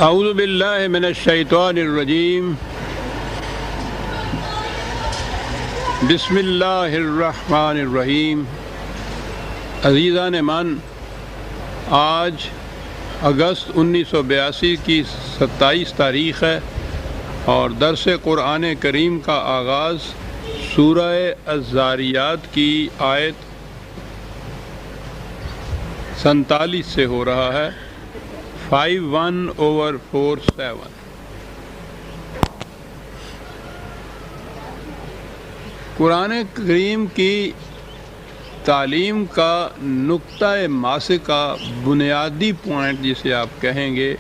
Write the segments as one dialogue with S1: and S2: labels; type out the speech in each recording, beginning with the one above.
S1: اعوذ باللہ من الشیطان الرجیم بسم اللہ الرحمن الرحیم۔ عزیزان من، آج اگست 1982 کی 27 تاریخ ہے اور درس قرآن کریم کا آغاز سورہ الذاریات کی آیت 47 سے ہو رہا ہے۔ 51/47۔ قرآن کریم کی تعلیم کا نقطہ ماسکہ، بنیادی پوائنٹ جسے آپ کہیں گے،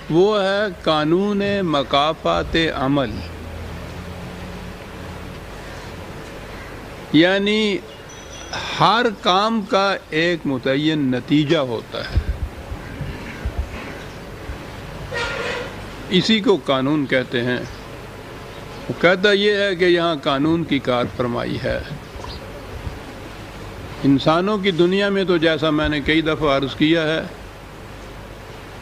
S1: وہ ہے قانون مکافات عمل، یعنی ہر کام کا ایک متعین نتیجہ ہوتا ہے، اسی کو قانون کہتے ہیں۔ وہ کہتا یہ ہے کہ یہاں قانون کی کار فرمائی ہے۔ انسانوں کی دنیا میں تو جیسا میں نے کئی دفعہ عرض کیا ہے،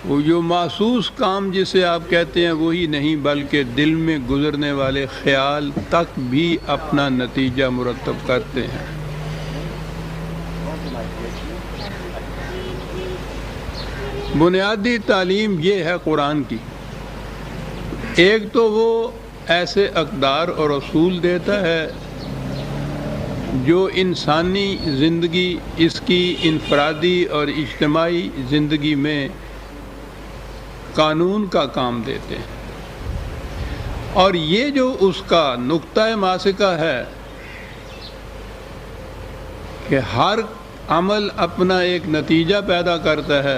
S1: وہ جو محسوس کام جسے آپ کہتے ہیں وہی نہیں، بلکہ دل میں گزرنے والے خیال تک بھی اپنا نتیجہ مرتب کرتے ہیں۔ بنیادی تعلیم یہ ہے قرآن کی۔ ایک تو وہ ایسے اقدار اور اصول دیتا ہے جو انسانی زندگی، اس کی انفرادی اور اجتماعی زندگی میں قانون کا کام دیتے ہیں، اور یہ جو اس کا نقطہ ماسکہ ہے کہ ہر عمل اپنا ایک نتیجہ پیدا کرتا ہے،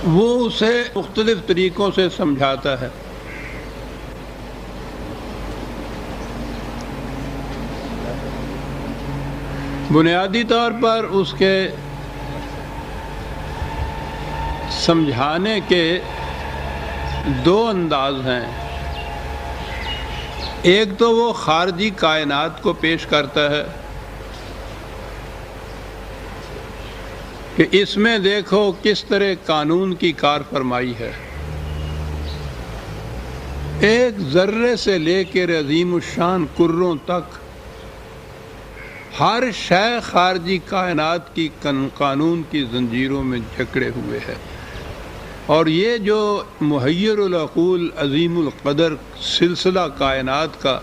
S1: وہ اسے مختلف طریقوں سے سمجھاتا ہے۔ بنیادی طور پر اس کے سمجھانے کے دو انداز ہیں۔ ایک تو وہ خارجی کائنات کو پیش کرتا ہے کہ اس میں دیکھو کس طرح قانون کی کار فرمائی ہے، ایک ذرے سے لے کر عظیم الشان کروں تک ہر شے خارجی کائنات کی قانون کی زنجیروں میں جکڑے ہوئے ہے، اور یہ جو محیر العقول عظیم القدر سلسلہ کائنات کا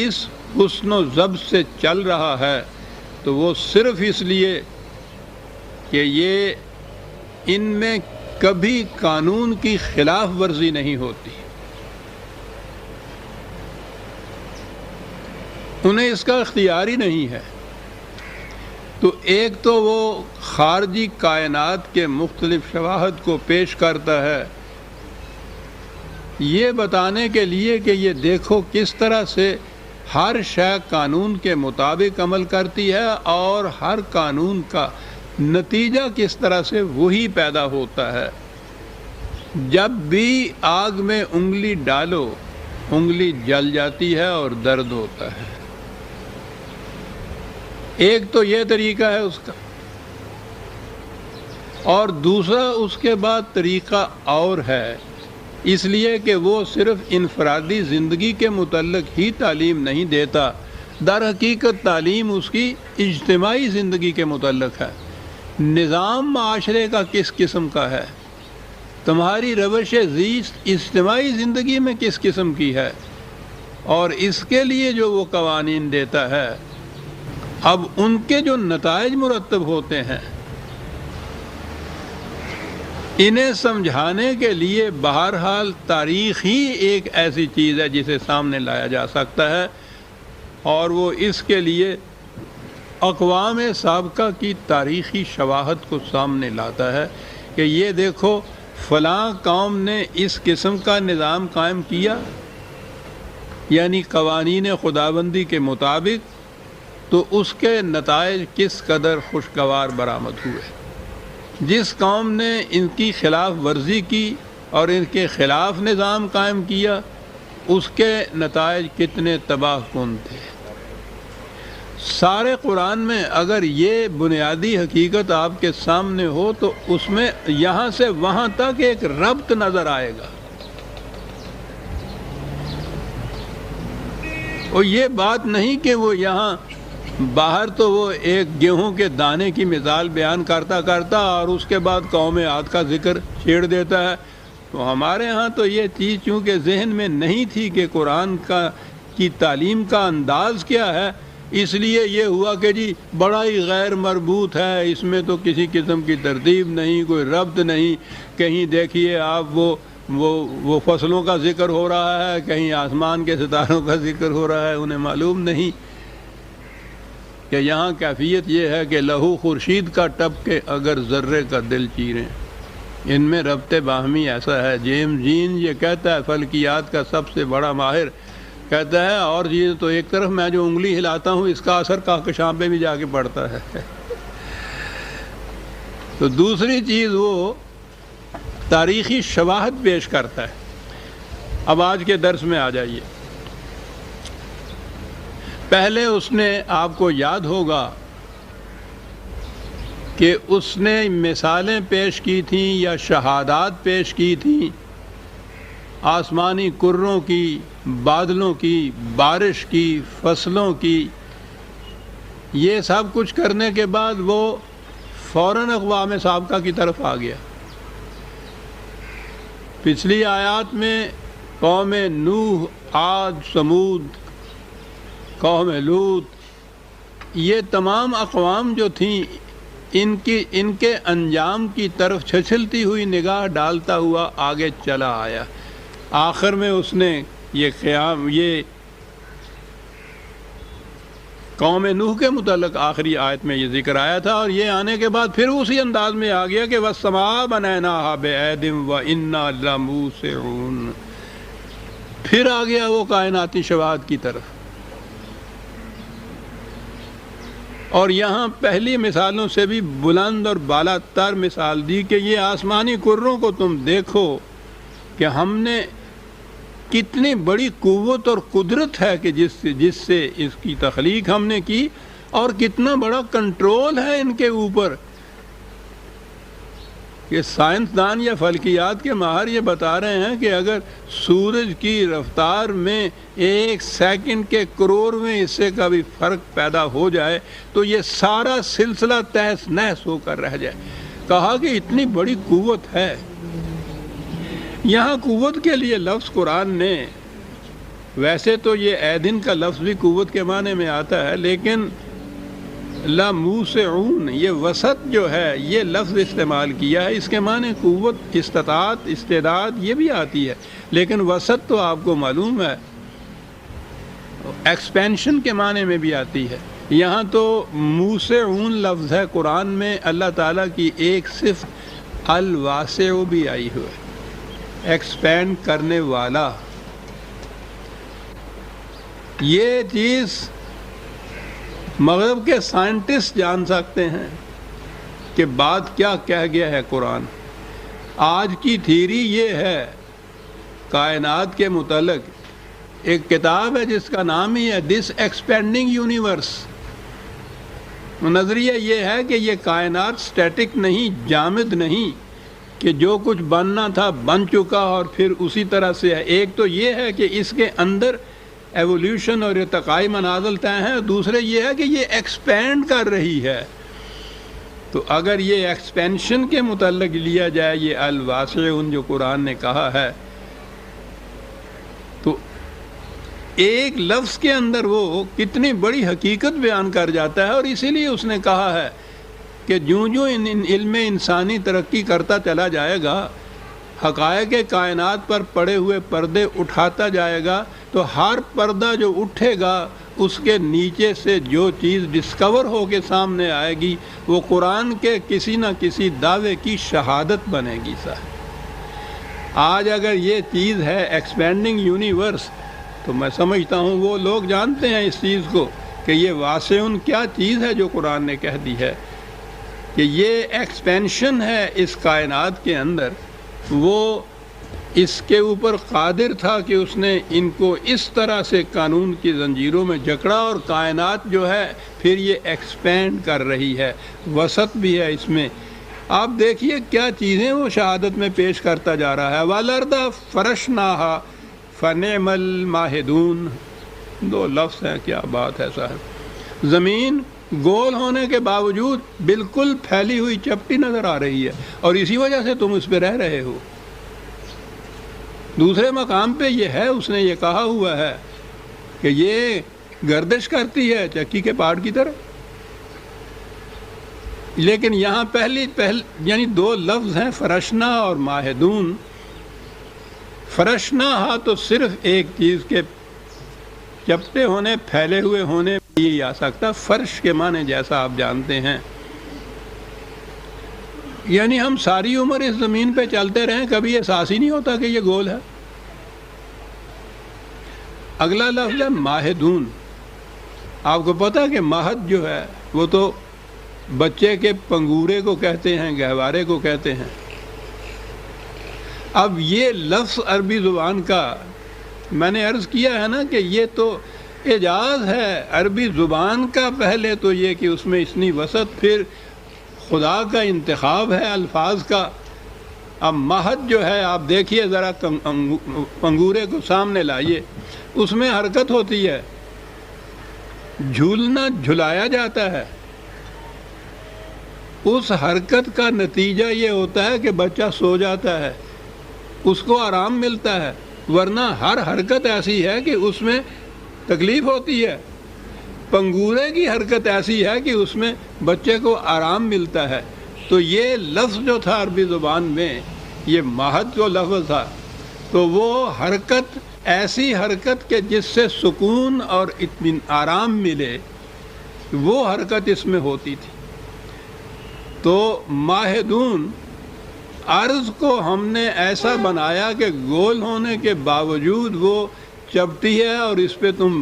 S1: اس حسن و ضبط سے چل رہا ہے، تو وہ صرف اس لیے کہ یہ ان میں کبھی قانون کی خلاف ورزی نہیں ہوتی، انہیں اس کا اختیار ہی نہیں ہے۔ تو ایک تو وہ خارجی کائنات کے مختلف شواہد کو پیش کرتا ہے، یہ بتانے کے لیے کہ یہ دیکھو کس طرح سے ہر شے قانون کے مطابق عمل کرتی ہے، اور ہر قانون کا نتیجہ کس طرح سے وہی پیدا ہوتا ہے۔ جب بھی آگ میں انگلی ڈالو، انگلی جل جاتی ہے اور درد ہوتا ہے۔ ایک تو یہ طریقہ ہے اس کا، اور دوسرا اس کے بعد طریقہ اور ہے، اس لیے کہ وہ صرف انفرادی زندگی کے متعلق ہی تعلیم نہیں دیتا، در حقیقت تعلیم اس کی اجتماعی زندگی کے متعلق ہے۔ نظام معاشرے کا کس قسم کا ہے، تمہاری روش زیست اجتماعی زندگی میں کس قسم کی ہے، اور اس کے لیے جو وہ قوانین دیتا ہے، اب ان کے جو نتائج مرتب ہوتے ہیں، انہیں سمجھانے کے لیے بہرحال تاریخ ہی ایک ایسی چیز ہے جسے سامنے لایا جا سکتا ہے، اور وہ اس کے لیے اقوام سابقہ کی تاریخی شواہد کو سامنے لاتا ہے کہ یہ دیکھو فلاں قوم نے اس قسم کا نظام قائم کیا، یعنی قوانین خداوندی کے مطابق، تو اس کے نتائج کس قدر خوشگوار برآمد ہوئے۔ جس قوم نے ان کی خلاف ورزی کی اور ان کے خلاف نظام قائم کیا، اس کے نتائج کتنے تباہ کن تھے۔ سارے قرآن میں اگر یہ بنیادی حقیقت آپ کے سامنے ہو تو اس میں یہاں سے وہاں تک ایک ربط نظر آئے گا. اور یہ بات نہیں کہ وہ یہاں باہر تو وہ ایک گیہوں کے دانے کی مثال بیان کرتا اور اس کے بعد قوم عاد کا ذکر چھیڑ دیتا ہے. تو ہمارے ہاں تو یہ چیز چونکہ ذہن میں نہیں تھی کہ قرآن کی تعلیم کا انداز کیا ہے، اس لیے یہ ہوا کہ جی بڑا ہی غیر مربوط ہے، اس میں تو کسی قسم کی ترتیب نہیں، کوئی ربط نہیں. کہیں دیکھیے آپ وہ فصلوں کا ذکر ہو رہا ہے، کہیں آسمان کے ستاروں کا ذکر ہو رہا ہے. انہیں معلوم نہیں کہ یہاں کیفیت یہ ہے کہ لہو خورشید کا ٹپ کے اگر ذرے کا دل چیریں. ان میں ربط باہمی ایسا ہے. جیمز جین یہ کہتا ہے، فلکیات کا سب سے بڑا ماہر، کہتا ہے اور چیز تو ایک طرف میں جو انگلی ہلاتا ہوں اس کا اثر کہکشاں پہ بھی جا کے پڑتا ہے. تو دوسری چیز وہ تاریخی شواہد پیش کرتا ہے. اب آج کے درس میں آ جائیے. پہلے اس نے، آپ کو یاد ہوگا کہ اس نے مثالیں پیش کی تھیں یا شہادات پیش کی تھیں آسمانی کروں کی، بادلوں کی، بارش کی، فصلوں کی. یہ سب کچھ کرنے کے بعد وہ فوراً اقوام سابقہ کی طرف آ گیا. پچھلی آیات میں قوم نوح، عاد، سمود، قوم لوط، یہ تمام اقوام جو تھیں ان کے انجام کی طرف چھچلتی ہوئی نگاہ ڈالتا ہوا آگے چلا آیا. آخر میں اس نے یہ قوم نوح کے متعلق آخری آیت میں یہ ذکر آیا تھا، اور یہ آنے کے بعد پھر اسی انداز میں آ گیا کہ وَالسَّمَاءَ بَنَيْنَاهَا بِأَيْدٍ وَإِنَّا لَمُوسِعُونَ. پھر آ گیا وہ کائناتی شواہد کی طرف. اور یہاں پہلی مثالوں سے بھی بلند اور بالا تر مثال دی کہ یہ آسمانی کروں کو تم دیکھو کہ ہم نے کتنی بڑی قوت اور قدرت ہے کہ جس سے اس کی تخلیق ہم نے کی، اور کتنا بڑا کنٹرول ہے ان کے اوپر. کہ سائنسدان یا فلکیات کے ماہر یہ بتا رہے ہیں کہ اگر سورج کی رفتار میں 1 سیکنڈ کے کروڑویں حصے کا بھی فرق پیدا ہو جائے تو یہ سارا سلسلہ تہس نہس ہو کر رہ جائے. کہا کہ اتنی بڑی قوت ہے. یہاں قوت کے لیے لفظ قرآن نے، ویسے تو یہ ایدن کا لفظ بھی قوت کے معنی میں آتا ہے، لیکن لَمُوسِعُونَ یہ وسط جو ہے یہ لفظ استعمال کیا ہے. اس کے معنی قوت، استطاعت، استعداد یہ بھی آتی ہے، لیکن وسط تو آپ کو معلوم ہے ایکسپینشن کے معنی میں بھی آتی ہے. یہاں تو موسعون لفظ ہے قرآن میں. اللہ تعالیٰ کی ایک صفت الواسع بھی آئی ہوئی ہے، ایکسپینڈ کرنے والا. یہ چیز مغرب کے سائنٹسٹ جان سکتے ہیں کہ بات کیا کہہ گیا ہے قرآن. آج کی تھیری یہ ہے کائنات کے متعلق، ایک کتاب ہے جس کا نام ہی ہے دس ایکسپینڈنگ یونیورس. نظریہ یہ ہے کہ یہ کائنات سٹیٹک نہیں، جامد نہیں، کہ جو کچھ بننا تھا بن چکا اور پھر اسی طرح سے ہے. ایک تو یہ ہے کہ اس کے اندر ایولیوشن اور ارتقائی منازل طے ہیں، دوسرے یہ ہے کہ یہ ایکسپینڈ کر رہی ہے. تو اگر یہ ایکسپینشن کے متعلق لیا جائے یہ الواسعون جو قرآن نے کہا ہے، تو ایک لفظ کے اندر وہ کتنی بڑی حقیقت بیان کر جاتا ہے. اور اسی لیے اس نے کہا ہے کہ جوں علم انسانی ترقی کرتا چلا جائے گا، حقائق کائنات پر پڑے ہوئے پردے اٹھاتا جائے گا، تو ہر پردہ جو اٹھے گا اس کے نیچے سے جو چیز ڈسکور ہو کے سامنے آئے گی وہ قرآن کے کسی نہ کسی دعوے کی شہادت بنے گی. آج اگر یہ چیز ہے ایکسپینڈنگ یونیورس، تو میں سمجھتا ہوں وہ لوگ جانتے ہیں اس چیز کو کہ یہ واسعون کیا چیز ہے جو قرآن نے کہہ دی ہے، کہ یہ ایکسپینشن ہے اس کائنات کے اندر. وہ اس کے اوپر قادر تھا کہ اس نے ان کو اس طرح سے قانون کی زنجیروں میں جکڑا، اور کائنات جو ہے پھر یہ ایکسپینڈ کر رہی ہے، وسط بھی ہے اس میں۔ آپ دیکھیے کیا چیزیں وہ شہادت میں پیش کرتا جا رہا ہے۔ وَالْأَرْضَ فَرَشْنَاهَا فَنِعْمَ الْمَاهِدُونَ، دو لفظ ہیں، کیا بات ہے صاحب۔ زمین گول ہونے کے باوجود بالکل پھیلی ہوئی چپٹی نظر آ رہی ہے، اور اسی وجہ سے تم اس پہ رہ رہے ہو۔ دوسرے مقام پہ یہ ہے، اس نے یہ کہا ہوا ہے کہ یہ گردش کرتی ہے چکی کے پاڑ کی طرح، لیکن یہاں یعنی دو لفظ ہیں، فرشنا اور ماہدون۔ فرشنا ہا تو صرف ایک چیز کے چپٹے ہونے، پھیلے ہوئے ہونے یہ آ سکتا، فرش کے معنی جیسا آپ جانتے ہیں، یعنی ہم ساری عمر اس زمین پہ چلتے رہیں، کبھی احساس ہی نہیں ہوتا کہ یہ گول ہے۔ اگلا لفظ ہے ماہدون۔ آپ کو پتا کہ مہد جو ہے وہ تو بچے کے پنگورے کو کہتے ہیں، گہوارے کو کہتے ہیں۔ اب یہ لفظ عربی زبان کا میں نے عرض کیا ہے نا کہ یہ تو اعجاز ہے عربی زبان کا، پہلے تو یہ کہ اس میں اتنی وسعت، پھر خدا کا انتخاب ہے الفاظ کا۔ اب مہد جو ہے آپ دیکھیے ذرا، پنگورے کو سامنے لائیے، اس میں حرکت ہوتی ہے، جھولنا جھلایا جاتا ہے، اس حرکت کا نتیجہ یہ ہوتا ہے کہ بچہ سو جاتا ہے، اس کو آرام ملتا ہے، ورنہ ہر حرکت ایسی ہے کہ اس میں تکلیف ہوتی ہے۔ پنگورے کی حرکت ایسی ہے کہ اس میں بچے کو آرام ملتا ہے۔ تو یہ لفظ جو تھا عربی زبان میں، یہ مہد جو لفظ تھا، تو وہ حرکت ایسی حرکت کہ جس سے سکون اور آرام ملے، وہ حرکت اس میں ہوتی تھی۔ تو ماہدون، عرض کو ہم نے ایسا بنایا کہ گول ہونے کے باوجود وہ چپٹی ہے اور اس پہ تم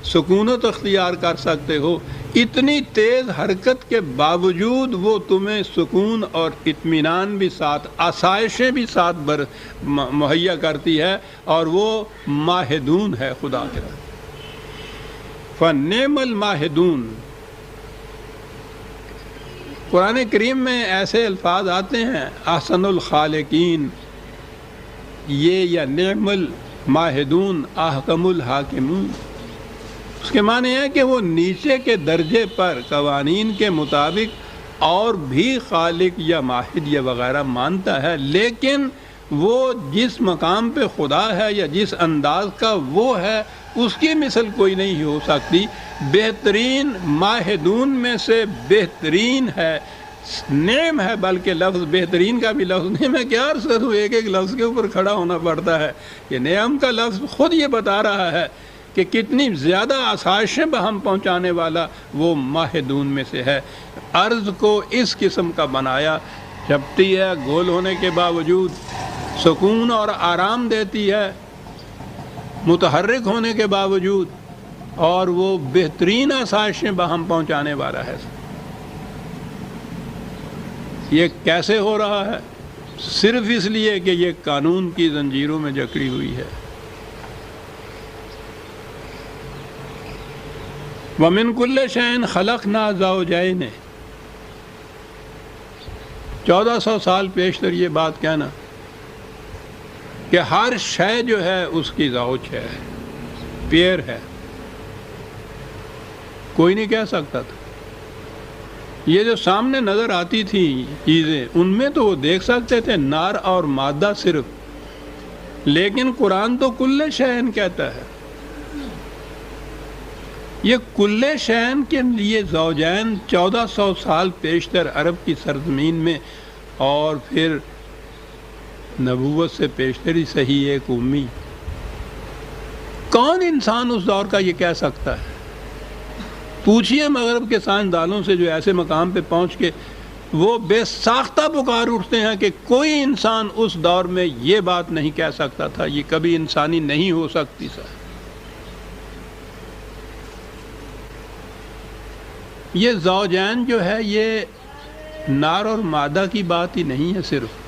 S1: سکونت اختیار کر سکتے ہو۔ اتنی تیز حرکت کے باوجود وہ تمہیں سکون اور اطمینان بھی ساتھ، آسائشیں بھی ساتھ مہیا کرتی ہے، اور وہ ماہدون ہے خدا کے۔ فَنِعْمَ الْمَاهِدُونَ، قرآن کریم میں ایسے الفاظ آتے ہیں، احسن الخالقین، یہ یا نعم الماہدون احکم الحاکمون، اس کے معنی ہے کہ وہ نیچے کے درجے پر قوانین کے مطابق اور بھی خالق یا ماہد یا وغیرہ مانتا ہے، لیکن وہ جس مقام پہ خدا ہے یا جس انداز کا وہ ہے، اس کی مثل کوئی نہیں ہو سکتی۔ بہترین ماہدون میں سے بہترین ہے، نعم ہے، بلکہ لفظ بہترین کا بھی لفظ نہیں، میں کیا عرض کروں، ایک ایک لفظ کے اوپر کھڑا ہونا پڑتا ہے۔ یہ نعم کا لفظ خود یہ بتا رہا ہے کہ کتنی زیادہ آسائشیں بہم پہنچانے والا وہ ماہدون میں سے ہے۔ عرض کو اس قسم کا بنایا، چپٹی ہے، گول ہونے کے باوجود سکون اور آرام دیتی ہے، متحرک ہونے کے باوجود، اور وہ بہترین آسائشیں بہم پہنچانے والا ہے۔ یہ کیسے ہو رہا ہے؟ صرف اس لیے کہ یہ قانون کی زنجیروں میں جکڑی ہوئی ہے۔ وَمِن كُلِّ شَيْءٍ خَلَقْنَا زَوْجَيْنِ، 1400 سال پیشتر یہ بات کہنا کہ ہر شے جو ہے اس کی زوج ہے، پیئر ہے، کوئی نہیں کہہ سکتا تھا۔ یہ جو سامنے نظر آتی تھی چیزیں، ان میں تو وہ دیکھ سکتے تھے نار اور مادہ صرف، لیکن قرآن تو کل شیء کہتا ہے۔ یہ کل شیء کے لیے زوجین 1400 سال پیشتر عرب کی سرزمین میں، اور پھر نبوت سے پیشتر ہی صحیح ایک امی، کون انسان اس دور کا یہ کہہ سکتا ہے؟ پوچھئے مغرب کے سائنسدانوں سے جو ایسے مقام پہ پہنچ کے وہ بے ساختہ پکار اٹھتے ہیں کہ کوئی انسان اس دور میں یہ بات نہیں کہہ سکتا تھا، یہ کبھی انسانی نہیں ہو سکتی سر۔ یہ زوجین جو ہے یہ نار اور مادہ کی بات ہی نہیں ہے صرف،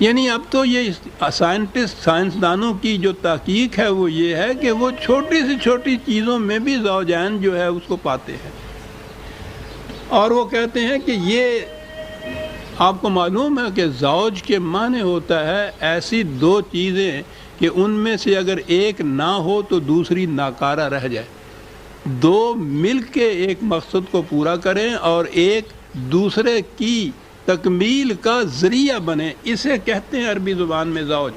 S1: یعنی اب تو یہ سائنسدانوں کی جو تحقیق ہے وہ یہ ہے کہ وہ چھوٹی سے چھوٹی چیزوں میں بھی زوجین جو ہے اس کو پاتے ہیں، اور وہ کہتے ہیں کہ یہ آپ کو معلوم ہے کہ زوج کے معنی ہوتا ہے ایسی دو چیزیں کہ ان میں سے اگر ایک نہ ہو تو دوسری ناکارہ رہ جائے، دو مل کے ایک مقصد کو پورا کریں اور ایک دوسرے کی تکمیل کا ذریعہ بنے، اسے کہتے ہیں عربی زبان میں زوج۔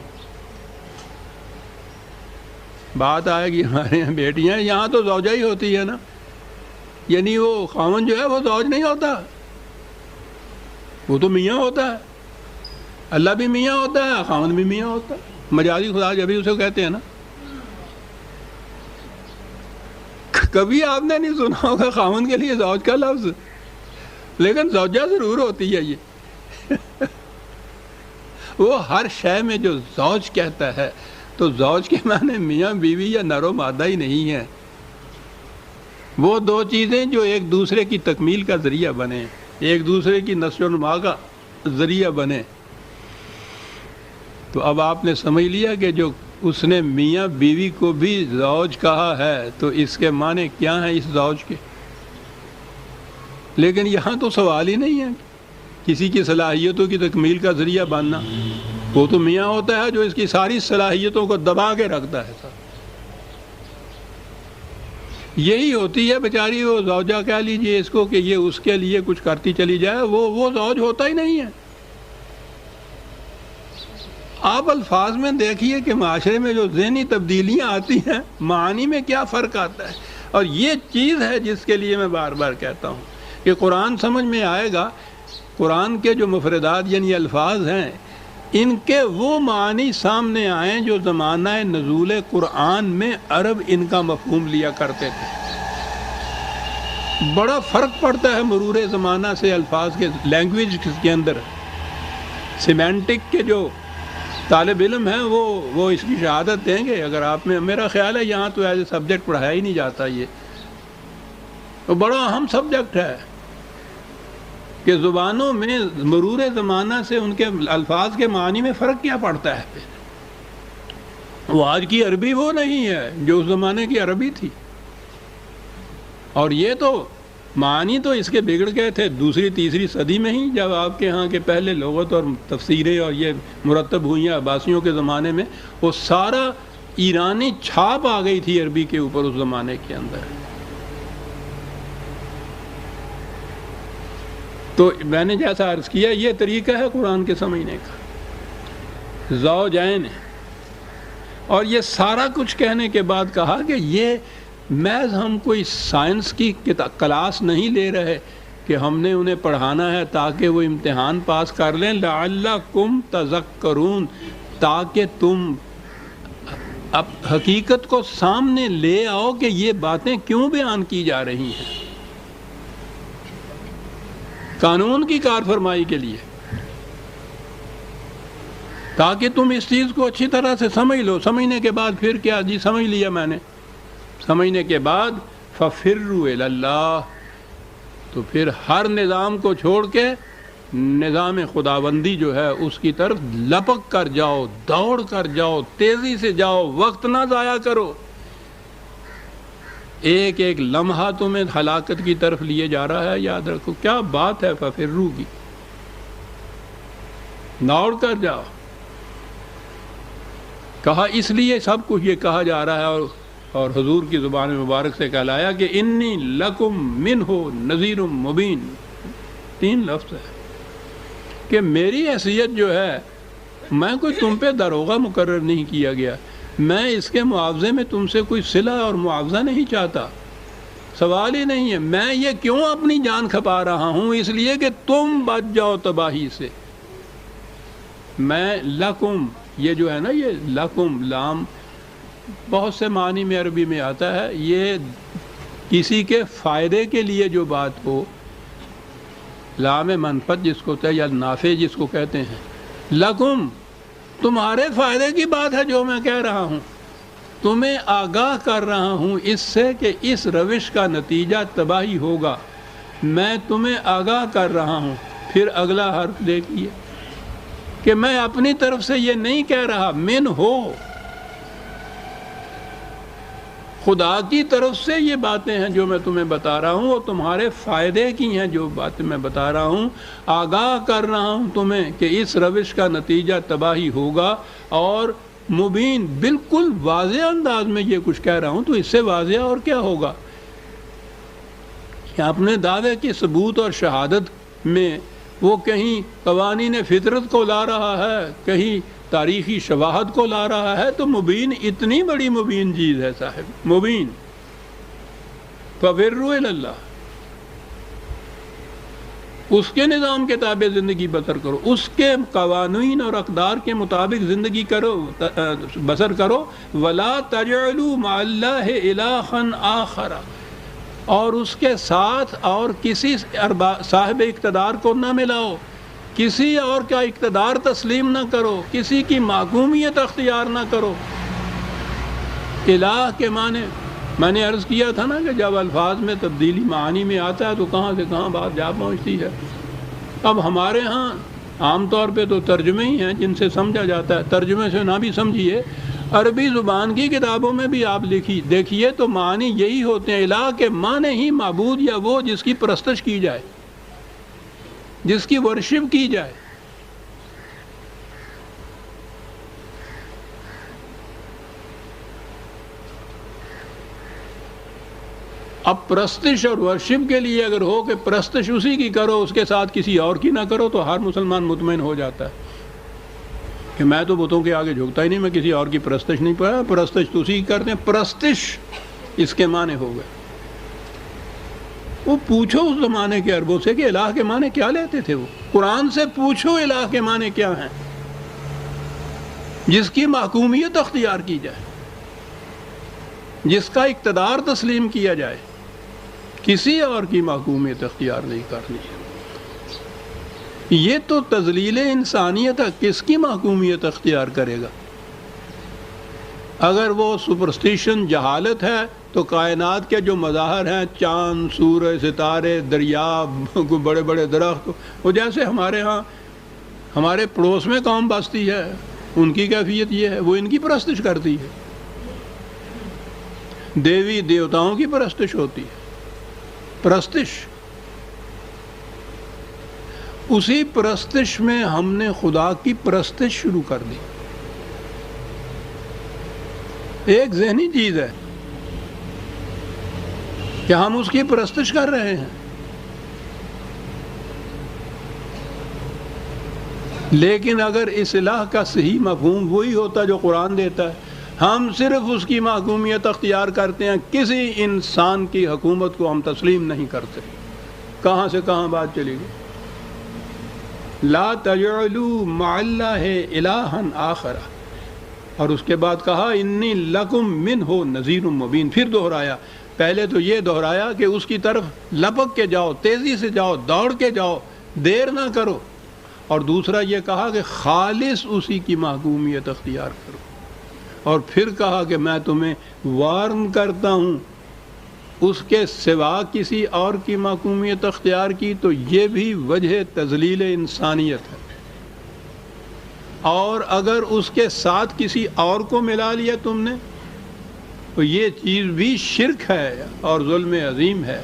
S1: بات آئے گی ہمارے یہاں بیٹیاں، یہاں تو زوجہ ہی ہوتی ہے نا، یعنی وہ خاوند جو ہے وہ زوج نہیں ہوتا، وہ تو میاں ہوتا ہے، اللہ بھی میاں ہوتا ہے، خاوند بھی میاں ہوتا ہے، مجازی خدا جبھی اسے کہتے ہیں نا۔ کبھی آپ نے نہیں سنا ہوگا خاوند کے لیے زوج کا لفظ، لیکن زوجہ ضرور ہوتی ہے یہ۔ وہ ہر شے میں جو زوج کہتا ہے تو زوج کے معنی میاں بیوی یا نر و مادہ ہی نہیں ہے، وہ دو چیزیں جو ایک دوسرے کی تکمیل کا ذریعہ بنے، ایک دوسرے کی نشو و نما کا ذریعہ بنے۔ تو اب آپ نے سمجھ لیا کہ جو اس نے میاں بیوی کو بھی زوج کہا ہے تو اس کے معنی کیا ہیں اس زوج کے۔ لیکن یہاں تو سوال ہی نہیں ہے کسی کی صلاحیتوں کی تکمیل کا ذریعہ بننا، وہ تو میاں ہوتا ہے جو اس کی ساری صلاحیتوں کو دبا کے رکھتا ہے۔ یہی ہوتی ہے بیچاری وہ زوجہ، کہہ لیجئے اس کو کہ یہ اس کے لیے کچھ کرتی چلی جائے، وہ زوج ہوتا ہی نہیں ہے۔ آپ الفاظ میں دیکھیے کہ معاشرے میں جو ذہنی تبدیلیاں آتی ہیں، معانی میں کیا فرق آتا ہے، اور یہ چیز ہے جس کے لیے میں بار بار کہتا ہوں کہ قرآن سمجھ میں آئے گا، قرآن کے جو مفردات یعنی الفاظ ہیں ان کے وہ معنی سامنے آئیں جو زمانہ نزول قرآن میں عرب ان کا مفہوم لیا کرتے تھے۔ بڑا فرق پڑتا ہے مرور زمانہ سے الفاظ کے، لینگویج کے اندر۔ سیمینٹک کے جو طالب علم ہیں وہ اس کی شہادت دیں گے، اگر آپ میں، میرا خیال ہے یہاں تو ایز اے سبجیکٹ پڑھایا ہی نہیں جاتا، یہ تو بڑا اہم سبجیکٹ ہے کہ زبانوں میں مرور زمانہ سے ان کے الفاظ کے معنی میں فرق کیا پڑتا ہے۔ وہ آج کی عربی وہ نہیں ہے جو اس زمانے کی عربی تھی، اور یہ تو معنی تو اس کے بگڑ گئے تھے دوسری تیسری صدی میں ہی، جب آپ کے ہاں کے پہلے لغت اور تفسیریں اور یہ مرتب ہوئی ہیں عباسیوں کے زمانے میں، وہ سارا ایرانی چھاپ آ گئی تھی عربی کے اوپر اس زمانے کے اندر۔ تو میں نے جیسا عرض کیا یہ طریقہ ہے قرآن کے سمجھنے کا، زوجین۔ اور یہ سارا کچھ کہنے کے بعد کہا کہ یہ محض ہم کوئی سائنس کی کلاس نہیں لے رہے کہ ہم نے انہیں پڑھانا ہے تاکہ وہ امتحان پاس کر لیں، لعلکم تذکرون، تاکہ تم اب حقیقت کو سامنے لے آؤ کہ یہ باتیں کیوں بیان کی جا رہی ہیں، قانون کی کار فرمائی کے لیے، تاکہ تم اس چیز کو اچھی طرح سے سمجھ لو۔ سمجھنے کے بعد پھر کیا، جی سمجھ لیا میں نے، سمجھنے کے بعد ففروا الی اللہ، تو پھر ہر نظام کو چھوڑ کے نظام خداوندی جو ہے اس کی طرف لپک کر جاؤ، دوڑ کر جاؤ، تیزی سے جاؤ، وقت نہ ضائع کرو۔ ایک ایک لمحہ تمہیں ہلاکت کی طرف لیے جا رہا ہے، یاد رکھو کیا بات ہے ففروا کی، دوڑ کر جاؤ۔ کہا اس لیے سب کچھ یہ کہا جا رہا ہے، اور حضور کی زبان مبارک سے کہلایا کہ انی لکم منہ نذیر مبین، 3 لفظ ہے کہ میری حیثیت جو ہے، میں کوئی تم پہ داروغہ مقرر نہیں کیا گیا، میں اس کے معاوضے میں تم سے کوئی صلہ اور معاوضہ نہیں چاہتا، سوال ہی نہیں ہے۔ میں یہ کیوں اپنی جان کھپا رہا ہوں؟ اس لیے کہ تم بچ جاؤ تباہی سے۔ میں لکم، یہ جو ہے نا یہ لکم، لام بہت سے معنی میں عربی میں آتا ہے، یہ کسی کے فائدے کے لیے جو بات ہو، لام منفعت جس کو یا نافع جس کو کہتے ہیں، لکم تمہارے فائدے کی بات ہے جو میں کہہ رہا ہوں، تمہیں آگاہ کر رہا ہوں اس سے کہ اس روش کا نتیجہ تباہی ہوگا، میں تمہیں آگاہ کر رہا ہوں۔ پھر اگلا حرف دیکھیے، کہ میں اپنی طرف سے یہ نہیں کہہ رہا، من ہو، خدا کی طرف سے یہ باتیں ہیں جو میں تمہیں بتا رہا ہوں، وہ تمہارے فائدے کی ہیں جو باتیں میں بتا رہا ہوں، آگاہ کر رہا ہوں تمہیں کہ اس روش کا نتیجہ تباہی ہوگا، اور مبین بالکل واضح انداز میں یہ کچھ کہہ رہا ہوں، تو اس سے واضح اور کیا ہوگا کہ اپنے دعوے کی ثبوت اور شہادت میں وہ کہیں قوانین فطرت کو لا رہا ہے، کہیں تاریخی شواہد کو لا رہا ہے، تو مبین اتنی بڑی مبین چیز ہے صاحب، مبین، فَفِرُّوا إِلَى اللَّهِ، اس کے نظام کے تابع زندگی بسر کرو، اس کے قوانین اور اقدار کے مطابق زندگی کرو، بسر کرو، وَلَا تَجْعَلُوا مَعَ اللَّهِ إِلَٰهًا آخَرَ، اور اس کے ساتھ اور کسی صاحب اقتدار کو نہ ملاؤ، کسی اور کا اقتدار تسلیم نہ کرو، کسی کی محکومیت اختیار نہ کرو۔ الہ کے معنی میں نے عرض کیا تھا نا کہ جب الفاظ میں تبدیلی معانی میں آتا ہے تو کہاں سے کہاں بات جا پہنچتی ہے۔ اب ہمارے ہاں عام طور پہ تو ترجمے ہی ہیں جن سے سمجھا جاتا ہے، ترجمے سے نہ بھی سمجھیے، عربی زبان کی کتابوں میں بھی آپ دیکھیے تو معنی یہی ہوتے ہیں۔ الہ کے معنی ہی معبود یا وہ جس کی پرستش کی جائے، جس کی ورشپ کی جائے۔ اب پرستش اور ورشپ کے لیے اگر ہو کہ پرستش اسی کی کرو، اس کے ساتھ کسی اور کی نہ کرو، تو ہر مسلمان مطمئن ہو جاتا ہے کہ میں تو بتوں کے آگے جھکتا ہی نہیں، میں کسی اور کی پرستش نہیں پڑھا، پرستش تو اسی کی کرتے ہیں۔ پرستش اس کے معنی ہو گئے۔ وہ پوچھو اس زمانے کے عربوں سے کہ الہ کے معنی کیا لیتے تھے، وہ قرآن سے پوچھو الہ کے معنی کیا ہیں، جس کی محکومیت اختیار کی جائے، جس کا اقتدار تسلیم کیا جائے، کسی اور کی محکومیت اختیار نہیں کرنی ہے۔ یہ تو تذلیل انسانیت ہے، کس کی محکومیت اختیار کرے گا؟ اگر وہ سپرسٹیشن جہالت ہے تو کائنات کے جو مظاہر ہیں، چاند، سورج، ستارے، دریا، بڑے بڑے درخت، وہ جیسے ہمارے ہاں ہمارے پڑوس میں قوم بستی ہے، ان کی کیفیت یہ ہے، وہ ان کی پرستش کرتی ہے، دیوی دیوتاؤں کی پرستش ہوتی ہے۔ پرستش، اسی پرستش میں ہم نے خدا کی پرستش شروع کر دی۔ ایک ذہنی چیز ہے کہ ہم اس کی پرستش کر رہے ہیں، لیکن اگر اس الہ کا صحیح مفہوم وہی ہوتا جو قرآن دیتا ہے، ہم صرف اس کی محکومیت اختیار کرتے ہیں، کسی انسان کی حکومت کو ہم تسلیم نہیں کرتے، کہاں سے کہاں بات چلی گئی۔ لا تجعلوا مع اللہ الہا آخر، اور اس کے بعد کہا انی لکم منہ نذیر مبین، پھر دہرایا۔ پہلے تو یہ دہرایا کہ اس کی طرف لپک کے جاؤ، تیزی سے جاؤ، دوڑ کے جاؤ، دیر نہ کرو، اور دوسرا یہ کہا کہ خالص اسی کی محکومیت اختیار کرو، اور پھر کہا کہ میں تمہیں وارن کرتا ہوں اس کے سوا کسی اور کی محکومیت اختیار کی، تو یہ بھی وجہ تذلیل انسانیت ہے، اور اگر اس کے ساتھ کسی اور کو ملا لیا تم نے تو یہ چیز بھی شرک ہے اور ظلم عظیم ہے،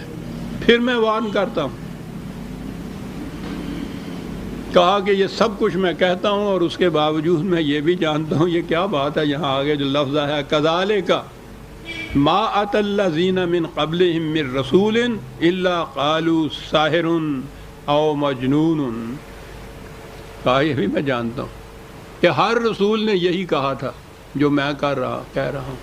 S1: پھر میں وارن کرتا ہوں۔ کہا کہ یہ سب کچھ میں کہتا ہوں اور اس کے باوجود میں یہ بھی جانتا ہوں، یہ کیا بات ہے یہاں آگے جو لفظ ہے کذالک ما اتی الذین من قبلہم من رسول الا قالوا ساحر او مجنون۔ کہا یہ بھی میں جانتا ہوں کہ ہر رسول نے یہی کہا تھا جو میں کہہ رہا ہوں،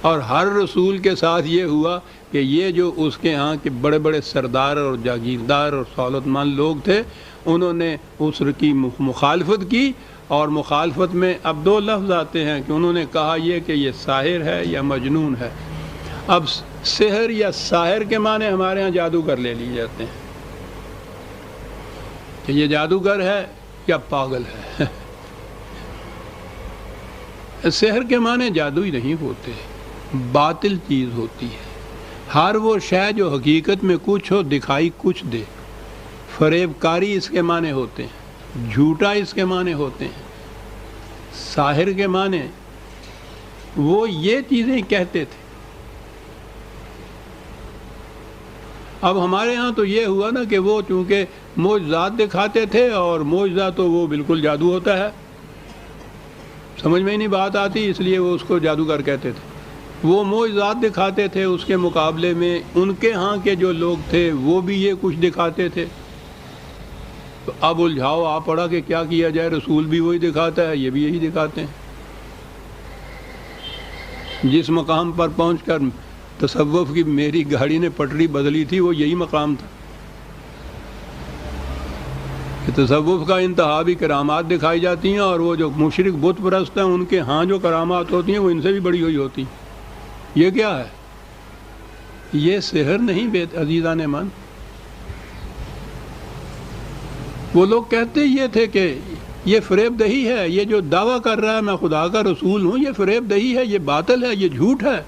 S1: اور ہر رسول کے ساتھ یہ ہوا کہ یہ جو اس کے ہاں کے بڑے بڑے سردار اور جاگیردار اور دولت مند لوگ تھے، انہوں نے اس کی مخالفت کی، اور مخالفت میں اب دو لفظ آتے ہیں کہ انہوں نے کہا یہ کہ یہ ساحر ہے یا مجنون ہے۔ اب سحر یا ساحر کے معنی ہمارے ہاں جادوگر لے لیے جاتے ہیں کہ یہ جادوگر ہے یا پاگل ہے۔ سحر کے معنی جادو ہی نہیں ہوتے، باطل چیز ہوتی ہے، ہر وہ شے جو حقیقت میں کچھ ہو دکھائی کچھ دے، فریب کاری اس کے معنی ہوتے ہیں۔ جھوٹا اس کے معنی ہوتے ہیں، ساحر کے معنی وہ یہ چیزیں کہتے تھے۔ اب ہمارے ہاں تو یہ ہوا نا کہ وہ چونکہ معجزات دکھاتے تھے، اور معجزہ تو وہ بالکل جادو ہوتا ہے، سمجھ میں ہی نہیں بات آتی، اس لیے وہ اس کو جادوگر کہتے تھے۔ وہ معجزات دکھاتے تھے، اس کے مقابلے میں ان کے ہاں کے جو لوگ تھے وہ بھی یہ کچھ دکھاتے تھے۔ تو اب الجھاؤ آ پڑا کہ کیا کیا جائے، رسول بھی وہی دکھاتا ہے، یہ بھی یہی دکھاتے ہیں۔ جس مقام پر پہنچ کر تصوف کی میری گاڑی نے پٹری بدلی تھی وہ یہی مقام تھا کہ تصوف کا انتہا بھی کرامات دکھائی جاتی ہیں، اور وہ جو مشرک بت پرست ہیں ان کے ہاں جو کرامات ہوتی ہیں وہ ان سے بھی بڑی ہوئی ہوتی ہیں۔ یہ کیا ہے؟ یہ سحر نہیں بے عزیزان من۔ وہ لوگ کہتے یہ تھے کہ یہ فریب دہی ہے، یہ جو دعویٰ کر رہا ہے میں خدا کا رسول ہوں، یہ فریب دہی ہے، یہ باطل ہے، یہ جھوٹ ہے۔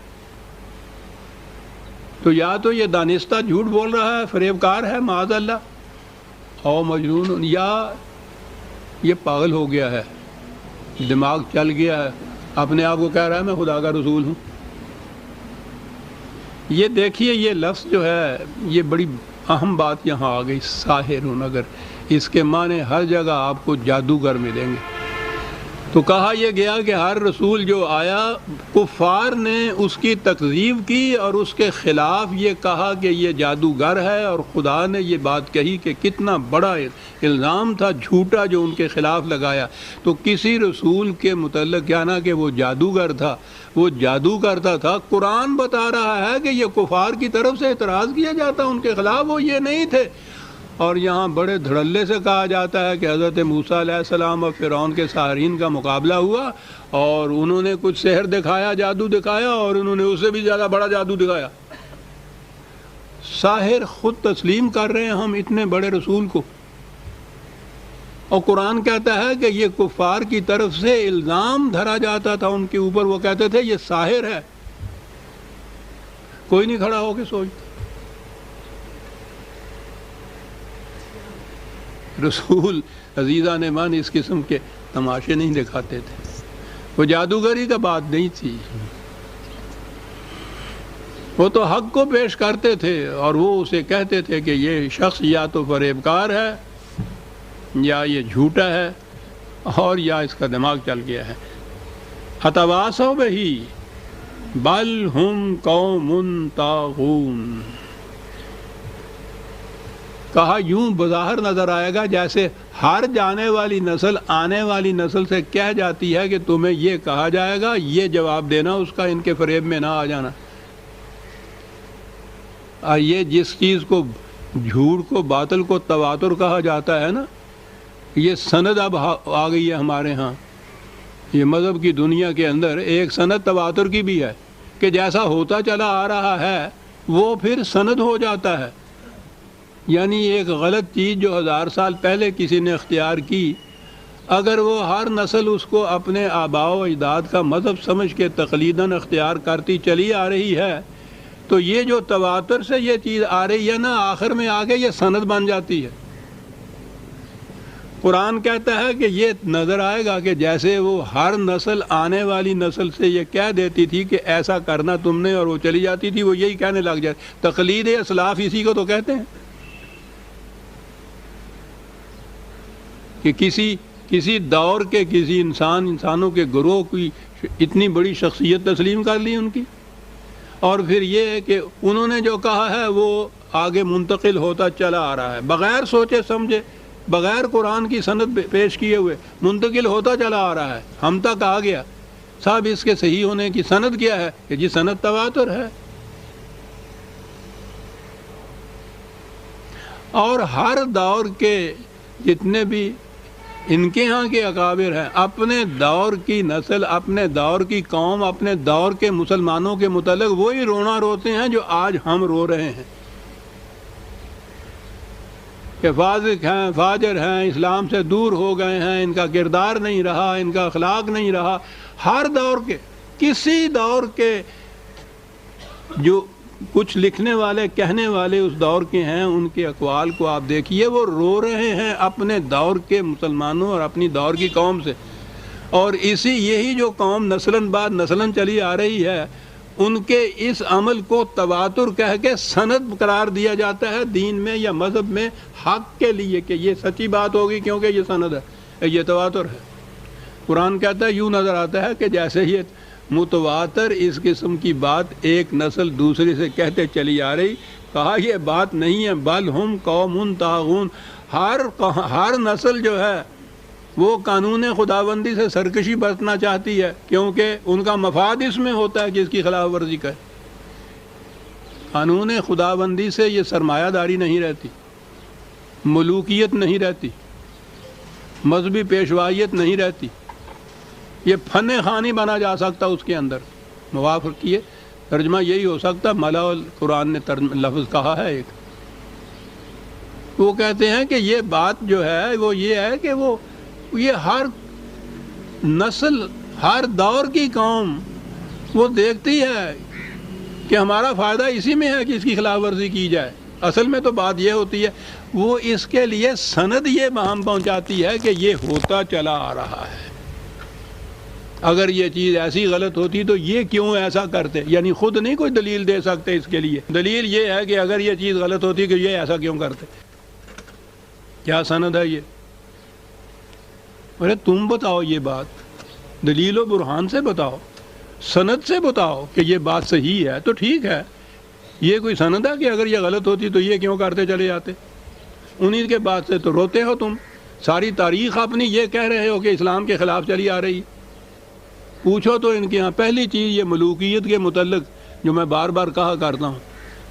S1: تو یا تو یہ دانستہ جھوٹ بول رہا ہے، فریب کار ہے معاذ اللہ، او مجنون، یا یہ پاگل ہو گیا ہے، دماغ چل گیا ہے، اپنے آپ کو کہہ رہا ہے میں خدا کا رسول ہوں۔ یہ دیکھیے یہ لفظ جو ہے یہ بڑی اہم بات یہاں آ گئی، ساحرون، اگر اس کے معنی ہر جگہ آپ کو جادوگر ملیں گے۔ تو کہا یہ گیا کہ ہر رسول جو آیا کفار نے اس کی تکذیب کی اور اس کے خلاف یہ کہا کہ یہ جادوگر ہے، اور خدا نے یہ بات کہی کہ کتنا بڑا الزام تھا جھوٹا جو ان کے خلاف لگایا۔ تو کسی رسول کے متعلق کیا نا کہ وہ جادوگر تھا، وہ جادو کرتا تھا، قرآن بتا رہا ہے کہ یہ کفار کی طرف سے اعتراض کیا جاتا ان کے خلاف، وہ یہ نہیں تھے۔ اور یہاں بڑے دھڑلے سے کہا جاتا ہے کہ حضرت موسیٰ علیہ السلام اور فرعون کے ساحرین کا مقابلہ ہوا، اور انہوں نے کچھ سحر دکھایا، جادو دکھایا، اور انہوں نے اسے بھی زیادہ بڑا جادو دکھایا۔ ساحر خود تسلیم کر رہے ہیں ہم اتنے بڑے رسول کو، اور قرآن کہتا ہے کہ یہ کفار کی طرف سے الزام دھرا جاتا تھا ان کے اوپر، وہ کہتے تھے یہ ساحر ہے۔ کوئی نہیں کھڑا ہو کے سوچتا۔ رسول عزیزان من اس قسم کے تماشے نہیں دکھاتے تھے، وہ جادوگری کا بات نہیں تھی، وہ تو حق کو پیش کرتے تھے، اور وہ اسے کہتے تھے کہ یہ شخص یا تو فریبکار ہے، یا یہ جھوٹا ہے، اور یا اس کا دماغ چل گیا ہے۔ اتواصوا بہ بل ہم قوم طاغون، کہا یوں بظاہر نظر آئے گا جیسے ہر جانے والی نسل آنے والی نسل سے کہہ جاتی ہے کہ تمہیں یہ کہا جائے گا، یہ جواب دینا اس کا، ان کے فریب میں نہ آ جانا۔ یہ جس چیز کو، جھوٹ کو، باطل کو تواتر کہا جاتا ہے نا، یہ سند اب آ گئی ہے ہمارے ہاں۔ یہ مذہب کی دنیا کے اندر ایک سند تواتر کی بھی ہے کہ جیسا ہوتا چلا آ رہا ہے وہ پھر سند ہو جاتا ہے۔ یعنی ایک غلط چیز جو 1000 سال پہلے کسی نے اختیار کی، اگر وہ ہر نسل اس کو اپنے آباء و اجداد کا مذہب سمجھ کے تقلیداً اختیار کرتی چلی آ رہی ہے، تو یہ جو تواتر سے یہ چیز آ رہی ہے نا، آخر میں آگے یہ سند بن جاتی ہے۔ قرآن کہتا ہے کہ یہ نظر آئے گا کہ جیسے وہ ہر نسل آنے والی نسل سے یہ کہہ دیتی تھی کہ ایسا کرنا تم نے، اور وہ چلی جاتی تھی، وہ یہی کہنے لگ جاتی۔ تقلید اسلاف اسی کو تو کہتے ہیں کہ کسی دور کے کسی انسانوں کے گروہ کی اتنی بڑی شخصیت تسلیم کر لی ان کی، اور پھر یہ ہے کہ انہوں نے جو کہا ہے وہ آگے منتقل ہوتا چلا آ رہا ہے، بغیر سوچے سمجھے، بغیر قرآن کی سند پیش کیے ہوئے منتقل ہوتا چلا آ رہا ہے۔ ہم تک آ گیا، صاحب اس کے صحیح ہونے کی سند کیا ہے کہ جی سند تواتر ہے۔ اور ہر دور کے جتنے بھی ان کے ہاں کے اکابر ہیں، اپنے دور کی نسل، اپنے دور کی قوم، اپنے دور کے مسلمانوں کے متعلق وہی رونا روتے ہیں جو آج ہم رو رہے ہیں کہ فاسق ہیں، فاجر ہیں، اسلام سے دور ہو گئے ہیں، ان کا کردار نہیں رہا، ان کا اخلاق نہیں رہا۔ ہر دور کے، کسی دور کے جو کچھ لکھنے والے کہنے والے اس دور کے ہیں، ان کے اقوال کو آپ دیکھیے، وہ رو رہے ہیں اپنے دور کے مسلمانوں اور اپنی دور کی قوم سے، اور یہی جو قوم نسلاً بعد نسلاً چلی آ رہی ہے، ان کے اس عمل کو تواتر کہہ کے سند قرار دیا جاتا ہے دین میں یا مذہب میں، حق کے لیے کہ یہ سچی بات ہوگی کیونکہ یہ سند ہے، یہ تواتر ہے۔ قرآن کہتا ہے، یوں نظر آتا ہے کہ جیسے یہ متواتر اس قسم کی بات ایک نسل دوسری سے کہتے چلی آ رہی، کہا یہ بات نہیں ہے، بل ہم قوم طاغون، ہر نسل جو ہے وہ قانون خداوندی سے سرکشی برتنا چاہتی ہے، کیونکہ ان کا مفاد اس میں ہوتا ہے کہ اس کی خلاف ورزی کرے۔ قانون خداوندی سے یہ سرمایہ داری نہیں رہتی، ملوکیت نہیں رہتی، مذہبی پیشوائیت نہیں رہتی، یہ فن خوانی بنا جا سکتا اس کے اندر۔ موافق کیے، ترجمہ یہی ہو سکتا، ملا قرآن نے لفظ کہا ہے ایک، وہ کہتے ہیں کہ یہ بات جو ہے وہ یہ ہے کہ یہ ہر نسل، ہر دور کی قوم وہ دیکھتی ہے کہ ہمارا فائدہ اسی میں ہے کہ اس کی خلاف ورزی کی جائے۔ اصل میں تو بات یہ ہوتی ہے، وہ اس کے لیے سند یہ ہم پہنچاتی ہے کہ یہ ہوتا چلا آ رہا ہے، اگر یہ چیز ایسی غلط ہوتی تو یہ کیوں ایسا کرتے، یعنی خود نہیں کوئی دلیل دے سکتے اس کے لیے، دلیل یہ ہے کہ اگر یہ چیز غلط ہوتی کہ یہ ایسا کیوں کرتے، کیا سند ہے یہ؟ ارے تم بتاؤ یہ بات، دلیل و برہان سے بتاؤ، سند سے بتاؤ کہ یہ بات صحیح ہے تو ٹھیک ہے، یہ کوئی سند ہے کہ اگر یہ غلط ہوتی تو یہ کیوں کرتے چلے جاتے؟ انہی کے بعد سے تو روتے ہو تم، ساری تاریخ اپنی یہ کہہ رہے ہو کہ اسلام کے خلاف چلی آ رہی۔ پوچھو تو ان کے ہاں پہلی چیز یہ ملوکیت کے متعلق جو میں بار بار کہا کرتا ہوں،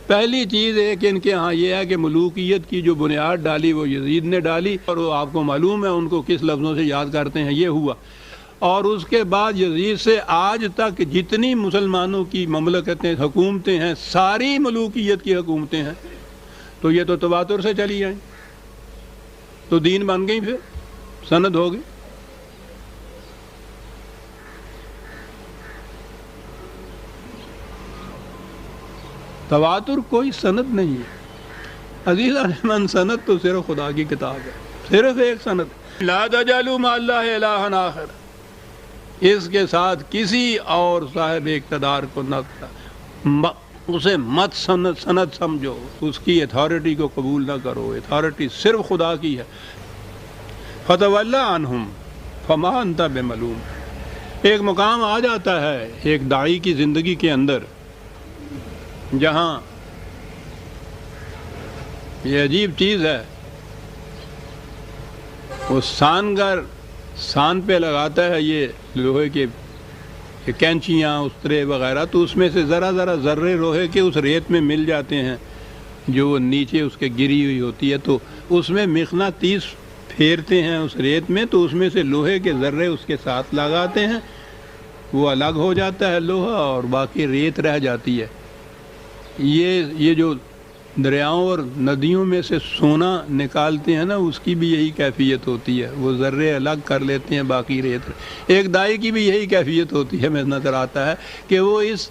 S1: پہلی چیز ایک ان کے ہاں یہ ہے کہ ملوکیت کی جو بنیاد ڈالی وہ یزید نے ڈالی، اور وہ آپ کو معلوم ہے ان کو کس لفظوں سے یاد کرتے ہیں، یہ ہوا۔ اور اس کے بعد یزید سے آج تک جتنی مسلمانوں کی مملکتیں، حکومتیں ہیں، ساری ملوکیت کی حکومتیں ہیں، تو یہ تو تواتر سے چلی آئیں، تو دین بن گئی، پھر سند ہو گئی۔ تواتر کوئی سند نہیں ہے عزیزان من، سند تو صرف خدا کی کتاب ہے، صرف ایک سند، لا تجعلوا مع اللہ الہا آخر، اس کے ساتھ کسی اور صاحب اقتدار کو نہ اسے مت سند سمجھو، اس کی اتھارٹی کو قبول نہ کرو، اتھارٹی صرف خدا کی ہے۔ فتولی عنہم فما انت بملوم، ایک مقام آ جاتا ہے ایک داعی کی زندگی کے اندر جہاں یہ عجیب چیز ہے، وہ سان پہ لگاتا ہے یہ لوہے کے کینچیاں، استرے وغیرہ، تو اس میں سے ذرا ذرے لوہے کے اس ریت میں مل جاتے ہیں جو وہ نیچے اس کے گری ہوئی ہوتی ہے، تو اس میں مقناطیس پھیرتے ہیں اس ریت میں، تو اس میں سے لوہے کے ذرے اس کے ساتھ لگاتے ہیں، وہ الگ ہو جاتا ہے لوہا اور باقی ریت رہ جاتی ہے۔ یہ جو دریاؤں اور ندیوں میں سے سونا نکالتے ہیں نا، اس کی بھی یہی کیفیت ہوتی ہے، وہ ذرے الگ کر لیتے ہیں، باقی ریت۔ ایک دائی کی بھی یہی کیفیت ہوتی ہے، میں نظر آتا ہے کہ وہ اس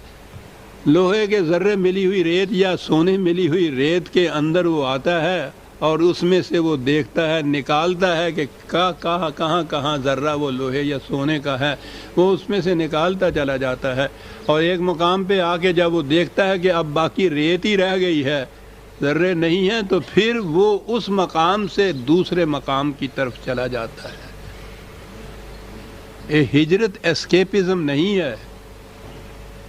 S1: لوہے کے ذرے ملی ہوئی ریت یا سونے ملی ہوئی ریت کے اندر وہ آتا ہے اور اس میں سے وہ دیکھتا ہے، نکالتا ہے کہ کہاں ذرہ وہ لوہے یا سونے کا ہے، وہ اس میں سے نکالتا چلا جاتا ہے، اور ایک مقام پہ آ کے جب وہ دیکھتا ہے کہ اب باقی ریت ہی رہ گئی ہے، ذرے نہیں ہیں، تو پھر وہ اس مقام سے دوسرے مقام کی طرف چلا جاتا ہے۔ یہ ہجرت اسکیپزم نہیں ہے،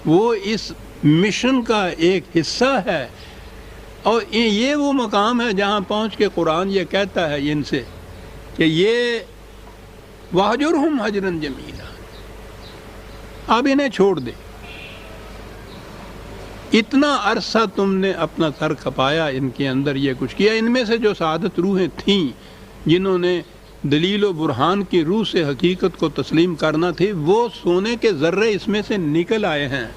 S1: وہ اس مشن کا ایک حصہ ہے، اور یہ وہ مقام ہے جہاں پہنچ کے قرآن یہ کہتا ہے ان سے کہ یہ وَاہْجُرْهُمْ هَجْرًا جَمِيلًا، اب انہیں چھوڑ دے، اتنا عرصہ تم نے اپنا سر کھپایا، ان کے اندر یہ کچھ کیا۔ ان میں سے جو سعادت روحیں تھیں جنہوں نے دلیل و برہان کی روح سے حقیقت کو تسلیم کرنا تھی، وہ سونے کے ذرے اس میں سے نکل آئے ہیں،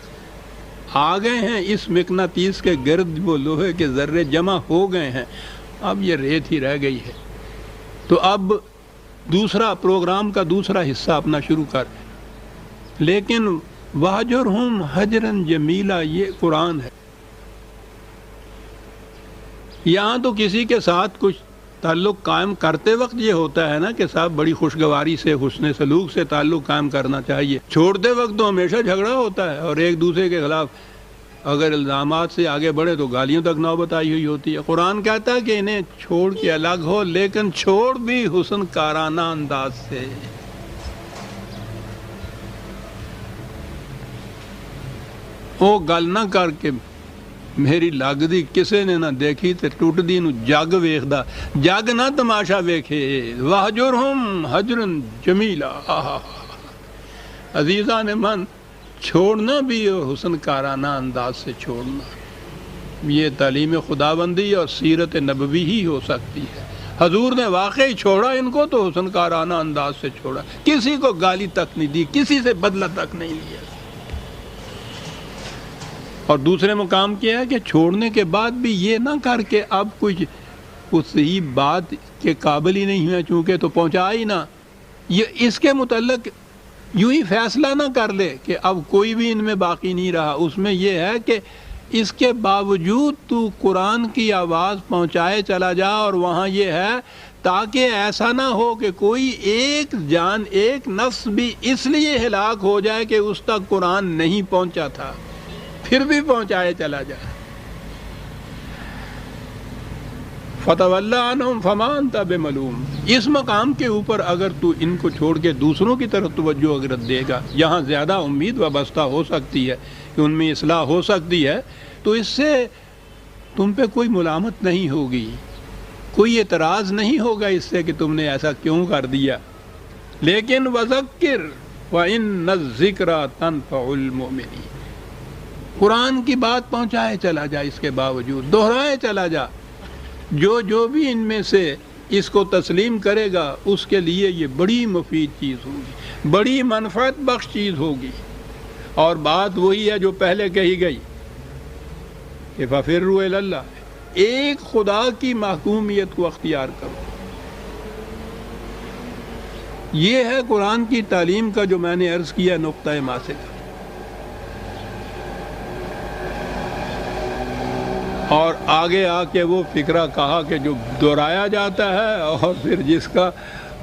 S1: آ گئے ہیں اس مقناطیس کے گرد، وہ لوہے کے ذرے جمع ہو گئے ہیں، اب یہ ریت ہی رہ گئی ہے۔ تو اب دوسرا پروگرام کا دوسرا حصہ اپنا شروع کر، لیکن وَاہْجُرْهُمْ هَجْرًا جَمِيلًا یہ قرآن ہے، یہاں تو کسی کے ساتھ کچھ تعلق قائم کرتے وقت یہ ہوتا ہے نا کہ صاحب بڑی خوشگواری سے حسن سلوک سے تعلق قائم کرنا چاہیے، چھوڑتے وقت تو ہمیشہ جھگڑا ہوتا ہے اور ایک دوسرے کے خلاف اگر الزامات سے آگے بڑھے تو گالیوں تک نوبت آئی ہوئی ہوتی ہے۔ قرآن کہتا ہے کہ انہیں چھوڑ کے الگ ہو، لیکن چھوڑ بھی حسن کارانہ انداز سے۔ وہ گل نہ کر کے میری لگدی کسے نے نہ دیکھی تے ٹوٹدی نو جگ ویکھدا، جگ نہ تماشا ویکھے، وہجرہم حجرن جمیلا۔ عزیزان من، چھوڑنا بھی حسن کارانہ انداز سے چھوڑنا، یہ تعلیم خداوندی اور سیرت نبوی ہی ہو سکتی ہے۔ حضور نے واقعی چھوڑا ان کو تو حسن کارانہ انداز سے چھوڑا، کسی کو گالی تک نہیں دی، کسی سے بدلہ تک نہیں لیا۔ اور دوسرے مقام کیا ہے کہ چھوڑنے کے بعد بھی یہ نہ کر کے اب کچھ اس ہی بات کے قابل ہی نہیں ہے چونکہ تو پہنچا ہی نہ، یہ اس کے متعلق یوں ہی فیصلہ نہ کر لے کہ اب کوئی بھی ان میں باقی نہیں رہا۔ اس میں یہ ہے کہ اس کے باوجود تو قرآن کی آواز پہنچائے چلا جا، اور وہاں یہ ہے تاکہ ایسا نہ ہو کہ کوئی ایک جان، ایک نفس بھی اس لیے ہلاک ہو جائے کہ اس تک قرآن نہیں پہنچا تھا، پھر بھی پہنچائے چلا جائے۔ فَتَوَلَّ عَنْهُمْ فَمَا أَنْتَ بِمَلُومٍ، اس مقام کے اوپر اگر تو ان کو چھوڑ کے دوسروں کی طرف توجہ اگر دے گا، یہاں زیادہ امید وابستہ ہو سکتی ہے کہ ان میں اصلاح ہو سکتی ہے، تو اس سے تم پہ کوئی ملامت نہیں ہوگی، کوئی اعتراض نہیں ہوگا اس سے کہ تم نے ایسا کیوں کر دیا۔ لیکن وَذَكِّرْ وَإِنَّ الذِّكْرَىٰ تَنفَعُ الْمُؤْمِنِينَ، قرآن کی بات پہنچائے چلا جا، اس کے باوجود دہرائے چلا جا، جو بھی ان میں سے اس کو تسلیم کرے گا اس کے لیے یہ بڑی مفید چیز ہوگی، بڑی منفعت بخش چیز ہوگی۔ اور بات وہی ہے جو پہلے کہی گئی کہ فَفِرُّوا إِلَى اللَّهِ، ایک خدا کی محکومیت کو اختیار کرو۔ یہ ہے قرآن کی تعلیم کا جو میں نے عرض کیا نقطۂ ماسک۔ اور آگے آ کے وہ فکرہ کہا کہ جو دہرایا جاتا ہے اور پھر جس کا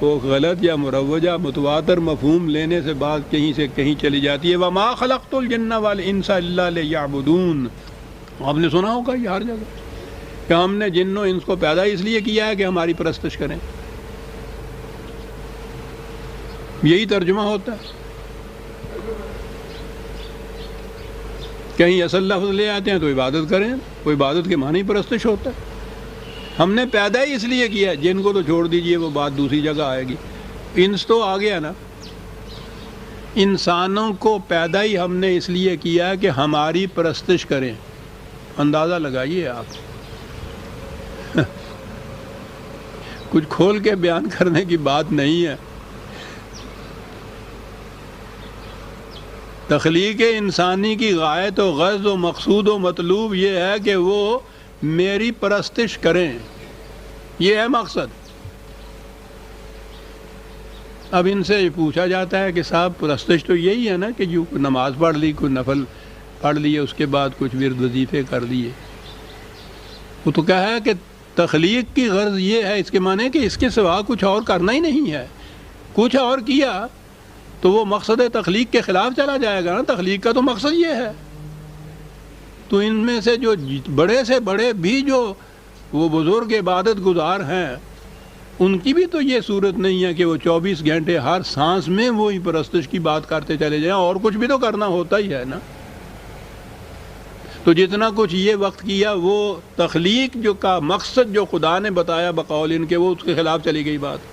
S1: وہ غلط یا مروجہ متواتر مفہوم لینے سے بات کہیں سے کہیں چلی جاتی ہے۔ وَمَا خَلَقْتُ الْجِنَّ وَالْإِنسَ إِلَّا لِيَعْبُدُونَ، آپ نے سنا ہوگا یہ ہر جگہ کہ ہم نے جن و انس کو پیدا اس لیے کیا ہے کہ ہماری پرستش کریں، یہی ترجمہ ہوتا ہے۔ کہیں اصل لفظ لے آتے ہیں تو عبادت کریں، وہ عبادت کے معنی پرستش ہوتا ہے۔ ہم نے پیدا ہی اس لیے کیا ہے، جن کو تو چھوڑ دیجئے، وہ بات دوسری جگہ آئے گی۔ انس تو آ گیا نا، انسانوں کو پیدا ہی ہم نے اس لیے کیا ہے کہ ہماری پرستش کریں۔ اندازہ لگائیے آپ، کچھ کھول کے بیان کرنے کی بات نہیں ہے۔ تخلیق انسانی کی غایت و غرض و مقصود و مطلوب یہ ہے کہ وہ میری پرستش کریں، یہ ہے مقصد۔ اب ان سے پوچھا جاتا ہے کہ صاحب پرستش تو یہی ہے نا کہ جو نماز پڑھ لی، کوئی نفل پڑھ لیے، اس کے بعد کچھ ورد وظیفے کر لیے۔ وہ تو کہا ہے کہ تخلیق کی غرض یہ ہے، اس کے معنی کہ اس کے سوا کچھ اور کرنا ہی نہیں ہے۔ کچھ اور کیا تو وہ مقصد تخلیق کے خلاف چلا جائے گا نا، تخلیق کا تو مقصد یہ ہے۔ تو ان میں سے جو بڑے سے بڑے بھی جو وہ بزرگ عبادت گزار ہیں، ان کی بھی تو یہ صورت نہیں ہے کہ وہ 24 گھنٹے ہر سانس میں وہی پرستش کی بات کرتے چلے جائیں، اور کچھ بھی تو کرنا ہوتا ہی ہے نا۔ تو جتنا کچھ یہ وقت کیا وہ تخلیق جو کا مقصد جو خدا نے بتایا بقول ان کے، وہ اس کے خلاف چلی گئی بات۔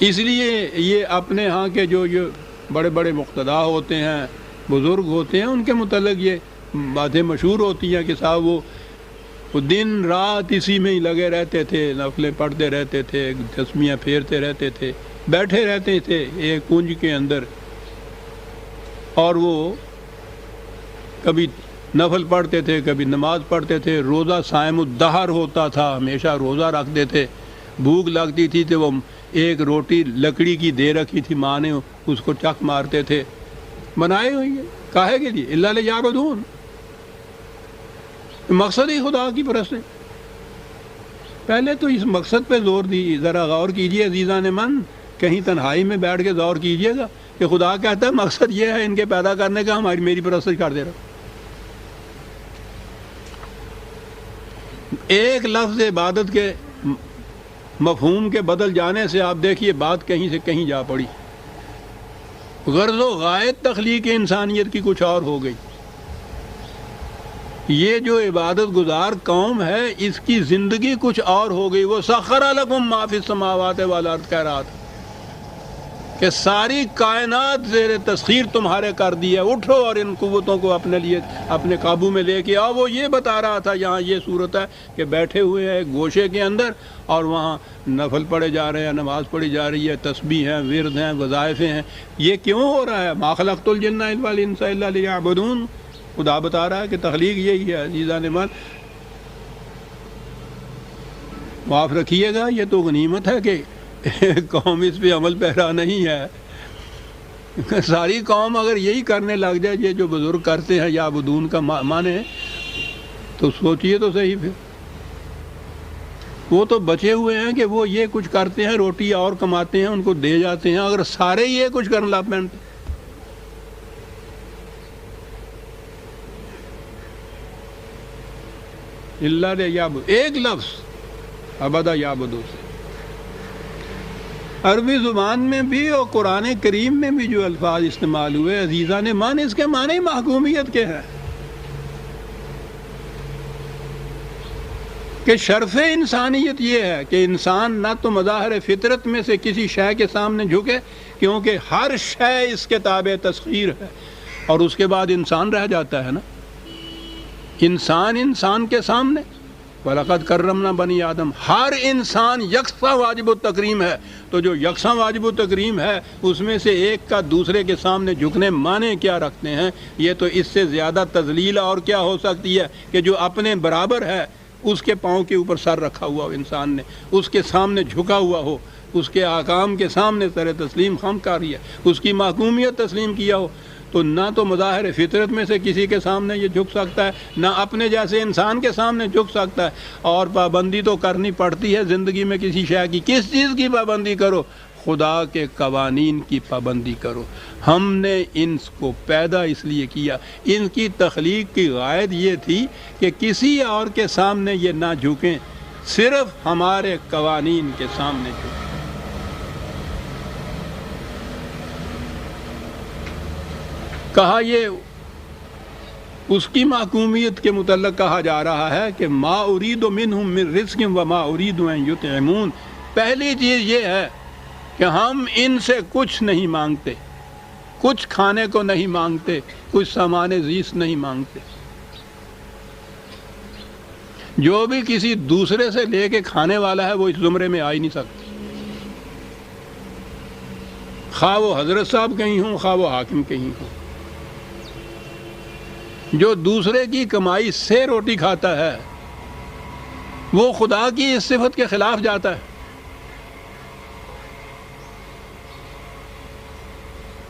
S1: اس لیے یہ اپنے ہاں کے جو یہ بڑے بڑے مقتدا ہوتے ہیں، بزرگ ہوتے ہیں، ان کے متعلق یہ باتیں مشہور ہوتی ہیں کہ صاحب وہ دن رات اسی میں ہی لگے رہتے تھے، نفلیں پڑھتے رہتے تھے، تسمیاں پھیرتے رہتے تھے، بیٹھے رہتے تھے ایک کنج کے اندر، اور وہ کبھی نفل پڑھتے تھے، کبھی نماز پڑھتے تھے۔ روزہ صائم الدہر ہوتا تھا، ہمیشہ روزہ رکھتے تھے۔ بھوک لگتی تھی تو وہ ایک روٹی لکڑی کی دے رکھی تھی ماں نے، اس کو چک مارتے تھے۔ بنائے ہوئی ہے کاہے کے لیے؟ الا لیعبدون، مقصد ہی خدا کی پرستی. پہلے تو اس مقصد پہ زور دی. ذرا غور کیجئے عزیزان من، کہیں تنہائی میں بیٹھ کے غور کیجئے گا کہ خدا کہتا ہے مقصد یہ ہے ان کے پیدا کرنے کا، میری پرستی کر دے رہا. ایک لفظ عبادت کے مفہوم کے بدل جانے سے آپ دیکھیے بات کہیں سے کہیں جا پڑی. غرض و غایت تخلیق انسانیت کی کچھ اور ہو گئی. یہ جو عبادت گزار قوم ہے اس کی زندگی کچھ اور ہو گئی. وہ سخر لکم ما فی السماوات والارض کہہ رہا تھا کہ ساری کائنات زیر تسخیر تمہارے کر دی ہے، اٹھو اور ان قوتوں کو اپنے لیے اپنے قابو میں لے کے آؤ. وہ یہ بتا رہا تھا یہاں یہ صورت ہے کہ بیٹھے ہوئے ہیں ایک گوشے کے اندر اور وہاں نفل پڑھے جا رہے ہیں، نماز پڑھی جا رہی ہے، تسبیح ہیں، ورد ہیں، وظائف ہیں. یہ کیوں ہو رہا ہے؟ ما خلقت الجن والانس الا لیعبدون. خدا بتا رہا ہے کہ تخلیق یہی ہے. عزیزان من معاف رکھیے گا، یہ تو غنیمت ہے کہ قوم اس پہ عمل پیرا نہیں ہے. ساری قوم اگر یہی کرنے لگ جائے یہ جو بزرگ کرتے ہیں یا بدون کا مانے، تو سوچئے تو صحیح. پھر وہ تو بچے ہوئے ہیں کہ وہ یہ کچھ کرتے ہیں، روٹی اور کماتے ہیں، ان کو دے جاتے ہیں. اگر سارے یہ کچھ کرنے لگ پیں اللہ یعبد، ایک لفظ عبدہ یعبدو سے عربی زبان میں بھی اور قرآن کریم میں بھی جو الفاظ استعمال ہوئے عزیزان مان، اس کے معنی محکومیت کے ہیں کہ شرف انسانیت یہ ہے کہ انسان نہ تو مظاہر فطرت میں سے کسی شے کے سامنے جھکے، کیونکہ ہر شے اس کے تابع تسخیر ہے، اور اس کے بعد انسان رہ جاتا ہے نا. انسان کے سامنے وَلَقَدْ كَرَّمْنَا بَنِي آدم، ہر انسان یکساں واجب التکریم ہے. تو جو یکساں واجب التکریم ہے اس میں سے ایک کا دوسرے کے سامنے جھکنے معنی کیا رکھتے ہیں؟ یہ تو اس سے زیادہ تذلیل اور کیا ہو سکتی ہے کہ جو اپنے برابر ہے اس کے پاؤں کے اوپر سر رکھا ہوا ہو، انسان نے اس کے سامنے جھکا ہوا ہو، اس کے احکام کے سامنے سر تسلیم خم کاری ہے، اس کی محکومیت تسلیم کیا ہو. تو نہ تو مظاہر فطرت میں سے کسی کے سامنے یہ جھک سکتا ہے، نہ اپنے جیسے انسان کے سامنے جھک سکتا ہے. اور پابندی تو کرنی پڑتی ہے زندگی میں کسی شے کی. کس چیز کی پابندی کرو؟ خدا کے قوانین کی پابندی کرو. ہم نے ان کو پیدا اس لیے کیا، ان کی تخلیق کی غائد یہ تھی کہ کسی اور کے سامنے یہ نہ جھکیں، صرف ہمارے قوانین کے سامنے جھکیں. کہا یہ اس کی محکومیت کے متعلق کہا جا رہا ہے کہ ما ارید منہم من رزق وما ارید ان یطعمون. پہلی چیز یہ ہے کہ ہم ان سے کچھ نہیں مانگتے، کچھ کھانے کو نہیں مانگتے، کچھ سامان زیست نہیں مانگتے. جو بھی کسی دوسرے سے لے کے کھانے والا ہے وہ اس زمرے میں آ ہی نہیں سکتا، خواہ وہ حضرت صاحب کہیں ہوں، خواہ وہ حاکم کہیں ہوں. جو دوسرے کی کمائی سے روٹی کھاتا ہے وہ خدا کی اس صفت کے خلاف جاتا ہے.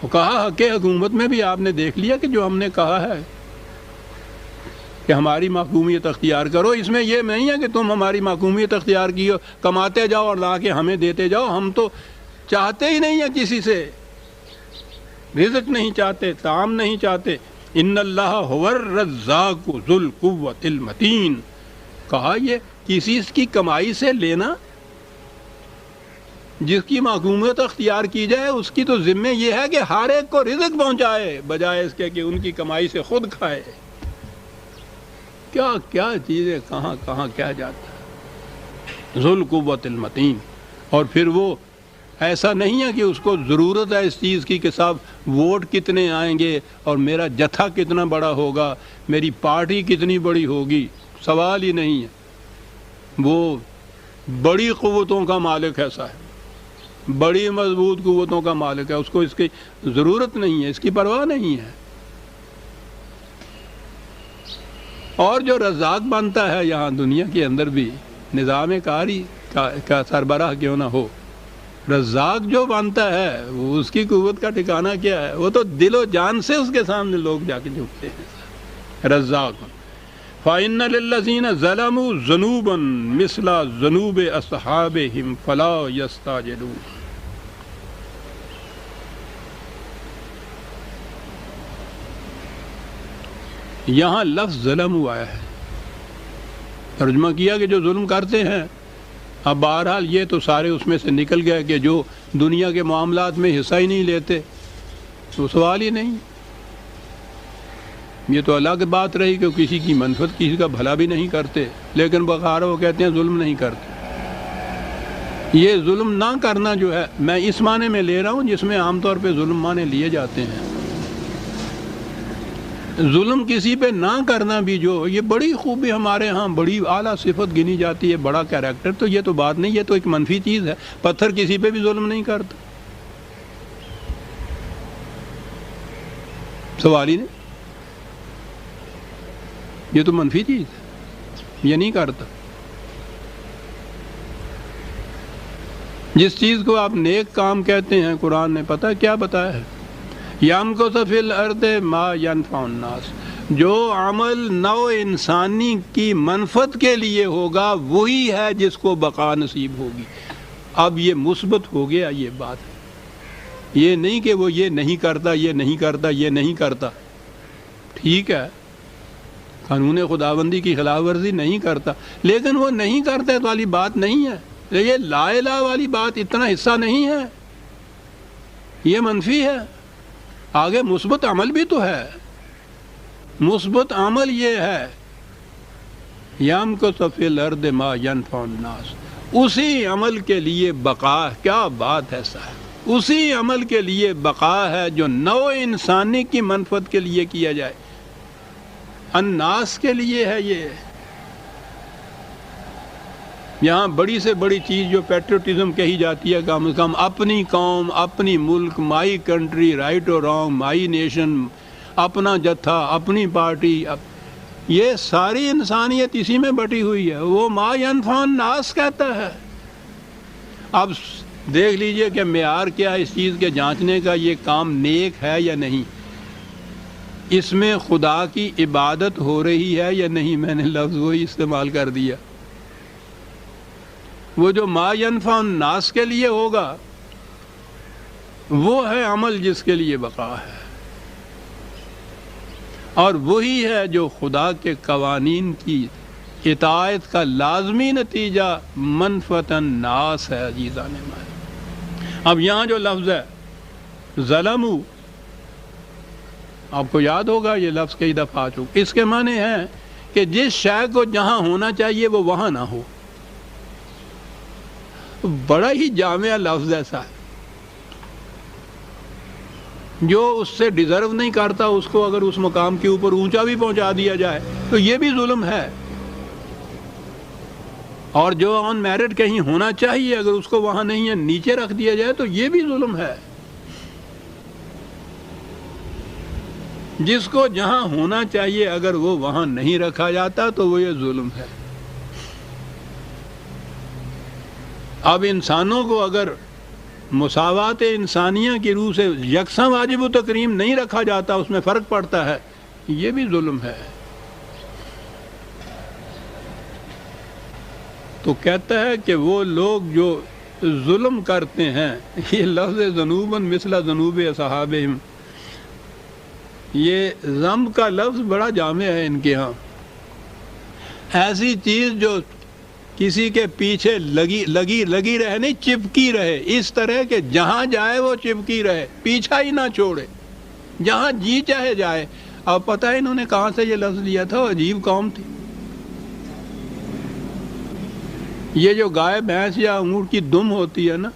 S1: وہ کہا حق حکومت میں بھی آپ نے دیکھ لیا کہ جو ہم نے کہا ہے کہ ہماری محکومیت اختیار کرو، اس میں یہ نہیں ہے کہ تم ہماری محکومیت اختیار کیو، کماتے جاؤ اور لا کے ہمیں دیتے جاؤ. ہم تو چاہتے ہی نہیں ہیں کسی سے، رزق نہیں چاہتے، طعام نہیں چاہتے. ان اللہ هو الرزاق ذو القوة المتین. کہا یہ کسی کی کمائی سے لینا، جس کی محکومیت اختیار کی جائے اس کی تو ذمہ یہ ہے کہ ہر ایک کو رزق پہنچائے، بجائے اس کے کہ ان کی کمائی سے خود کھائے. کیا کیا چیزیں کہاں کہاں کیا جاتا ہے. ذو القوة المتین. اور پھر وہ ایسا نہیں ہے کہ اس کو ضرورت ہے اس چیز کی کہ صاحب ووٹ کتنے آئیں گے اور میرا جتھا کتنا بڑا ہوگا، میری پارٹی کتنی بڑی ہوگی. سوال ہی نہیں ہے. وہ بڑی قوتوں کا مالک ایسا ہے، بڑی مضبوط قوتوں کا مالک ہے، اس کو اس کی ضرورت نہیں ہے، اس کی پرواہ نہیں ہے. اور جو رزاق بنتا ہے یہاں دنیا کے اندر بھی، نظام کاری کا سربراہ کیوں نہ ہو، رزاق جو بنتا ہے وہ اس کی قوت کا ٹھکانہ کیا ہے؟ وہ تو دل و جان سے اس کے سامنے لوگ جا کے جھکتے ہیں. رزاق فَإِنَّ لِلَّذِينَ ظَلَمُوا ذُنُوبًا مِثْلَ ذُنُوبِ أَصْحَابِهِمْ فَلَا يَسْتَعْجِلُونَ۔ یہاں لفظ ظلم آیا ہے، ترجمہ کیا کہ جو ظلم کرتے ہیں۔ اب بہرحال یہ تو سارے اس میں سے نکل گئے کہ جو دنیا کے معاملات میں حصہ ہی نہیں لیتے، تو سوال ہی نہیں۔ یہ تو الگ بات رہی کہ کسی کی منفعت، کسی کا بھلا بھی نہیں کرتے، لیکن بخار وہ کہتے ہیں ظلم نہیں کرتے۔ یہ ظلم نہ کرنا جو ہے، میں اس معنی میں لے رہا ہوں جس میں عام طور پہ ظلم معنی لیے جاتے ہیں۔ ظلم کسی پہ نہ کرنا بھی جو یہ بڑی خوبی ہمارے ہاں، بڑی اعلیٰ صفت گنی جاتی ہے، بڑا کیریکٹر، تو یہ تو بات نہیں، یہ تو ایک منفی چیز ہے۔ پتھر کسی پہ بھی ظلم نہیں کرتا، سوال ہی نہیں، یہ تو منفی چیز ہے، یہ نہیں کرتا۔ جس چیز کو آپ نیک کام کہتے ہیں، قرآن نے پتہ کیا بتایا ہے، یَمْکُثُ فِی الْأَرْضِ مَا يَنْفَعُ النَّاسَ، جو عمل نوع انسانی کی منفعت کے لیے ہوگا وہی ہے جس کو بقا نصیب ہوگی۔ اب یہ مثبت ہو گیا، یہ بات، یہ نہیں کہ وہ یہ نہیں کرتا، یہ نہیں کرتا، یہ نہیں کرتا، ٹھیک ہے، قانون خداوندی کی خلاف ورزی نہیں کرتا، لیکن وہ نہیں کرتا تو والی بات نہیں ہے، یہ لا الہ والی بات اتنا حصہ نہیں ہے، یہ منفی ہے۔ آگے مثبت عمل بھی تو ہے، مثبت عمل یہ ہے یَمْکُثُ فِی الْأَرْضِ مَا يَنْفَعُ النَّاسَ، اسی عمل کے لیے بقا، کیا بات ہے صاحب، اسی عمل کے لیے بقا ہے جو نوع انسانی کی منفعت کے لیے کیا جائے، الناس کے لیے ہے۔ یہ یہاں بڑی سے بڑی چیز جو پیٹریوٹزم کہی جاتی ہے، کم از کم اپنی قوم، اپنی ملک، مائی کنٹری، رائٹ اور رانگ، مائی نیشن، اپنا جتھا، اپنی پارٹی، یہ ساری انسانیت اسی میں بٹی ہوئی ہے۔ وہ ما ینفع الناس کہتا ہے۔ اب دیکھ لیجئے کہ معیار کیا ہے اس چیز کے جانچنے کا، یہ کام نیک ہے یا نہیں، اس میں خدا کی عبادت ہو رہی ہے یا نہیں۔ میں نے لفظ وہی استعمال کر دیا، وہ جو ما ینفع الناس کے لیے ہوگا وہ ہے عمل جس کے لیے بقا ہے، اور وہی ہے جو خدا کے قوانین کی اطاعت کا لازمی نتیجہ منفعت الناس ہے۔ عزیزان مانے، اب یہاں جو لفظ ہے ظلموا، آپ کو یاد ہوگا یہ لفظ کئی دفعہ آ چکا، اس کے معنی ہے کہ جس شے کو جہاں ہونا چاہیے وہ وہاں نہ ہو۔ بڑا ہی جامع لفظ ایسا ہے، جو اس سے ڈیزرو نہیں کرتا، اس کو اگر اس مقام کے اوپر اونچا بھی پہنچا دیا جائے تو یہ بھی ظلم ہے، اور جو آن میرٹ کہیں ہونا چاہیے اگر اس کو وہاں نہیں ہے، نیچے رکھ دیا جائے تو یہ بھی ظلم ہے۔ جس کو جہاں ہونا چاہیے اگر وہ وہاں نہیں رکھا جاتا تو وہ یہ ظلم ہے۔ اب انسانوں کو اگر مساوات انسانیہ کی روح سے یکساں واجب و تکریم نہیں رکھا جاتا، اس میں فرق پڑتا ہے، یہ بھی ظلم ہے۔ تو کہتا ہے کہ وہ لوگ جو ظلم کرتے ہیں، یہ لفظ ذنوباً مثل ذنوب اصحابہم، یہ ذنب کا لفظ بڑا جامع ہے ان کے ہاں، ایسی چیز جو کسی کے پیچھے لگی رہے، نہیں چپکی رہے، اس طرح کہ جہاں جائے وہ چپکی رہے، پیچھا ہی نہ چھوڑے، جہاں جی چاہے جائے۔ اب پتہ ہے انہوں نے کہاں سے یہ لفظ لیا تھا، عجیب قوم تھی۔ یہ جو گائے بھینس یا اونٹ کی دم ہوتی ہے نا،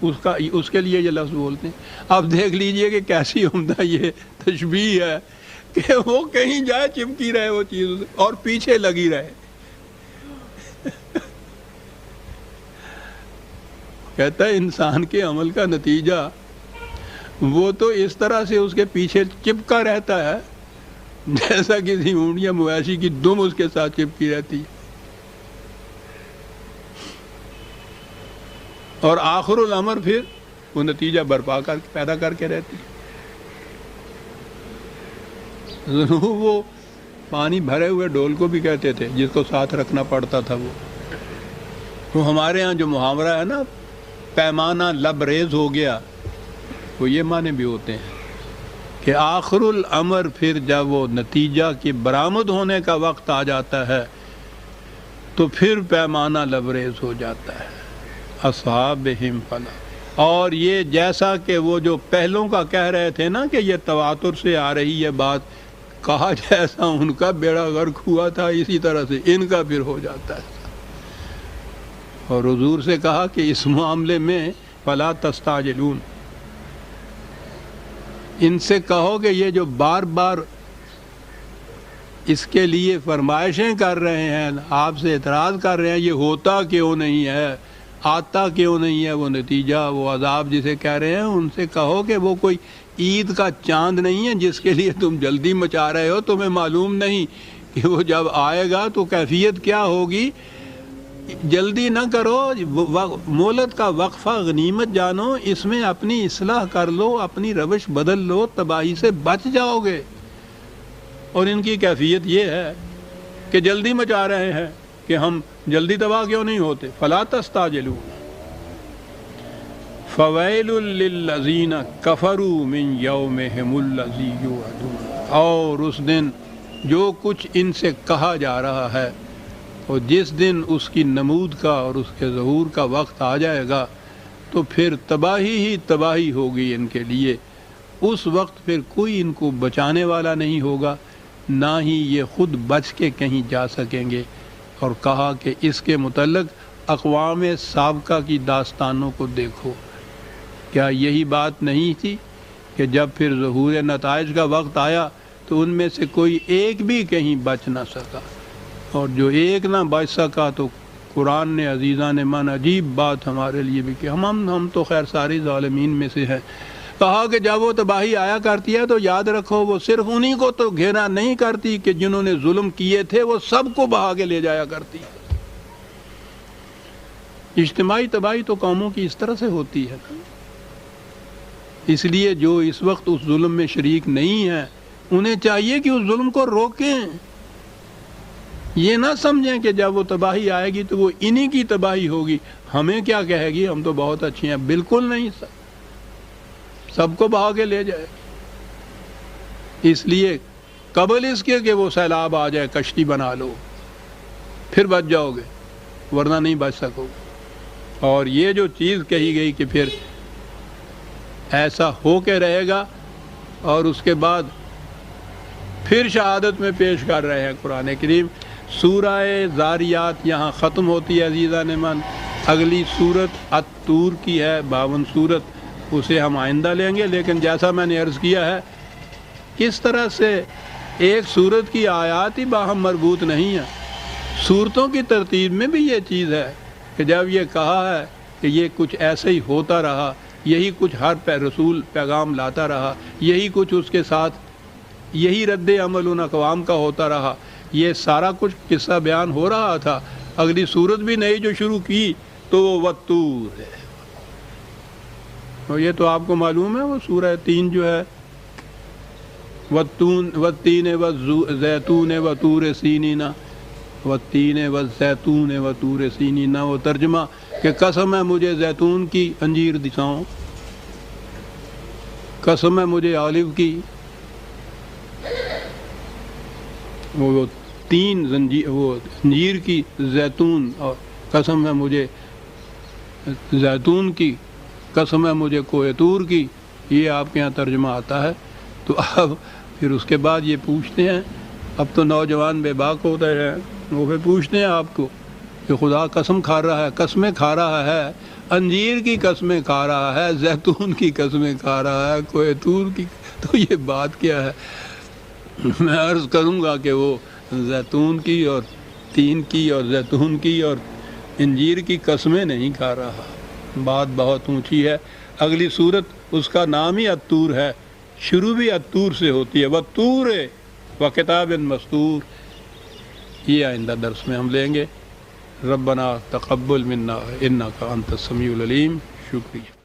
S1: اس کے لیے یہ لفظ بولتے ہیں۔ اب دیکھ لیجئے کہ کیسی عمدہ یہ تشبیہ ہے کہ وہ کہیں جائے چپکی رہے وہ چیز اور پیچھے لگی رہے۔ کہتا ہے انسان کے عمل کا نتیجہ وہ تو اس طرح سے اس کے پیچھے چپکا رہتا ہے جیسا کسی اونٹ یا مویشی کی دم اس کے ساتھ چپکی رہتی ہے، اور آخر الامر پھر وہ نتیجہ برپا کر پیدا کر کے رہتی ہے۔ وہ پانی بھرے ہوئے ڈول کو بھی کہتے تھے، جس کو ساتھ رکھنا پڑتا تھا وہ ہمارے ہاں جو محاورہ ہے نا، پیمانہ لبریز ہو گیا، وہ یہ معنی بھی ہوتے ہیں کہ آخر الامر پھر جب وہ نتیجہ کی برآمد ہونے کا وقت آ جاتا ہے تو پھر پیمانہ لبریز ہو جاتا ہے۔ اصحابہم فلا، اور یہ جیسا کہ وہ جو پہلوں کا کہہ رہے تھے نا کہ یہ تواتر سے آ رہی ہے بات، کہا جیسا ان کا بیڑا غرق ہوا تھا اسی طرح سے ان کا پھر ہو جاتا ہے۔ اور حضور سے کہا کہ اس معاملے میں فلا تستعجلون، ان سے کہو کہ یہ جو بار بار اس کے لیے فرمائشیں کر رہے ہیں، آپ سے اعتراض کر رہے ہیں، یہ ہوتا کیوں نہیں ہے، آتا کیوں نہیں ہے وہ نتیجہ، وہ عذاب جسے کہہ رہے ہیں، ان سے کہو کہ وہ کوئی عید کا چاند نہیں ہے جس کے لیے تم جلدی مچا رہے ہو، تمہیں معلوم نہیں کہ وہ جب آئے گا تو کیفیت کیا ہوگی، جلدی نہ کرو، مہلت کا وقفہ غنیمت جانو، اس میں اپنی اصلاح کر لو، اپنی روش بدل لو، تباہی سے بچ جاؤ گے۔ اور ان کی کیفیت یہ ہے کہ جلدی مچا رہے ہیں کہ ہم جلدی تباہ کیوں نہیں ہوتے۔ فلا تستعجلوا فویل للذین کفروا من یومہم الذی یوعدون، اور اس دن جو کچھ ان سے کہا جا رہا ہے، اور جس دن اس کی نمود کا اور اس کے ظہور کا وقت آ جائے گا تو پھر تباہی ہی تباہی ہوگی ان کے لیے۔ اس وقت پھر کوئی ان کو بچانے والا نہیں ہوگا، نہ ہی یہ خود بچ کے کہیں جا سکیں گے۔ اور کہا کہ اس کے متعلق اقوام سابقہ کی داستانوں کو دیکھو، کیا یہی بات نہیں تھی کہ جب پھر ظہور نتائج کا وقت آیا تو ان میں سے کوئی ایک بھی کہیں بچ نہ سکا، اور جو ایک نہ بچ سکا تو قرآن نے عزیزان من عجیب بات ہمارے لیے بھی کہ ہم تو خیر ساری ظالمین میں سے ہیں۔ کہا کہ جب وہ تباہی آیا کرتی ہے تو یاد رکھو وہ صرف انہی کو تو گھیرا نہیں کرتی کہ جنہوں نے ظلم کیے تھے، وہ سب کو بہا کے لے جایا کرتی۔ اجتماعی تباہی تو قوموں کی اس طرح سے ہوتی ہے، اس لیے جو اس وقت اس ظلم میں شریک نہیں ہیں انہیں چاہیے کہ اس ظلم کو روکیں، یہ نہ سمجھیں کہ جب وہ تباہی آئے گی تو وہ انہی کی تباہی ہوگی، ہمیں کیا کہے گی، ہم تو بہت اچھے ہیں۔ بالکل نہیں، سب کو بہا کے لے جائے۔ اس لیے قبل اس کے کہ وہ سیلاب آ جائے کشتی بنا لو، پھر بچ جاؤ گے، ورنہ نہیں بچ سکو گے۔ اور یہ جو چیز کہی گئی کہ پھر ایسا ہو کے رہے گا، اور اس کے بعد پھر شہادت میں پیش کر رہے ہیں قرآن کریم۔ سورہ ذاریات یہاں ختم ہوتی ہے عزیزان من، اگلی سورت الطور کی ہے 52 سورت، اسے ہم آئندہ لیں گے۔ لیکن جیسا میں نے عرض کیا ہے، کس طرح سے ایک سورت کی آیات ہی باہم مربوط نہیں ہیں، سورتوں کی ترتیب میں بھی یہ چیز ہے کہ جب یہ کہا ہے کہ یہ کچھ ایسے ہی ہوتا رہا، یہی کچھ ہر رسول پیغام لاتا رہا، یہی کچھ اس کے ساتھ یہی رد عمل ان اقوام کا ہوتا رہا، یہ سارا کچھ قصہ بیان ہو رہا تھا۔ اگلی سورت بھی نئی جو شروع کی تو وہ والطور ہے، اور یہ تو آپ کو معلوم ہے وہ سورہ 3 جو ہے، والتین والزیتون وطور سینین، والتین والزیتون وطور سینین، وہ ترجمہ کہ قسم ہے مجھے زیتون کی انجیر دکھاؤں، قسم ہے مجھے آلو کی، وہ تین وہ انجیر کی، زیتون، اور قسم ہے مجھے زیتون کی، قسم ہے مجھے کوہ طور کی، یہ آپ کے یہاں ترجمہ آتا ہے۔ تو اب پھر اس کے بعد یہ پوچھتے ہیں، اب تو نوجوان بے باک ہوتے ہیں، وہ پھر پوچھتے ہیں آپ کو کہ خدا قسم کھا رہا ہے، قسمیں کھا رہا ہے، انجیر کی قسمیں کھا رہا ہے، زیتون کی قسمیں کھا رہا ہے، کوہ طور کی، تو یہ بات کیا ہے؟ میں عرض کروں گا کہ وہ زیتون کی اور تین کی اور زیتون کی اور انجیر کی قسمیں نہیں کھا رہا، بات بہت اونچی ہے۔ اگلی صورت اس کا نام ہی الطور ہے، شروع بھی الطور سے ہوتی ہے، والطور وکتاب مسطور۔ یہ آئندہ درس میں ہم لیں گے۔ ربنا تقبل منا انک انت السمیع العلیم۔ شکریہ۔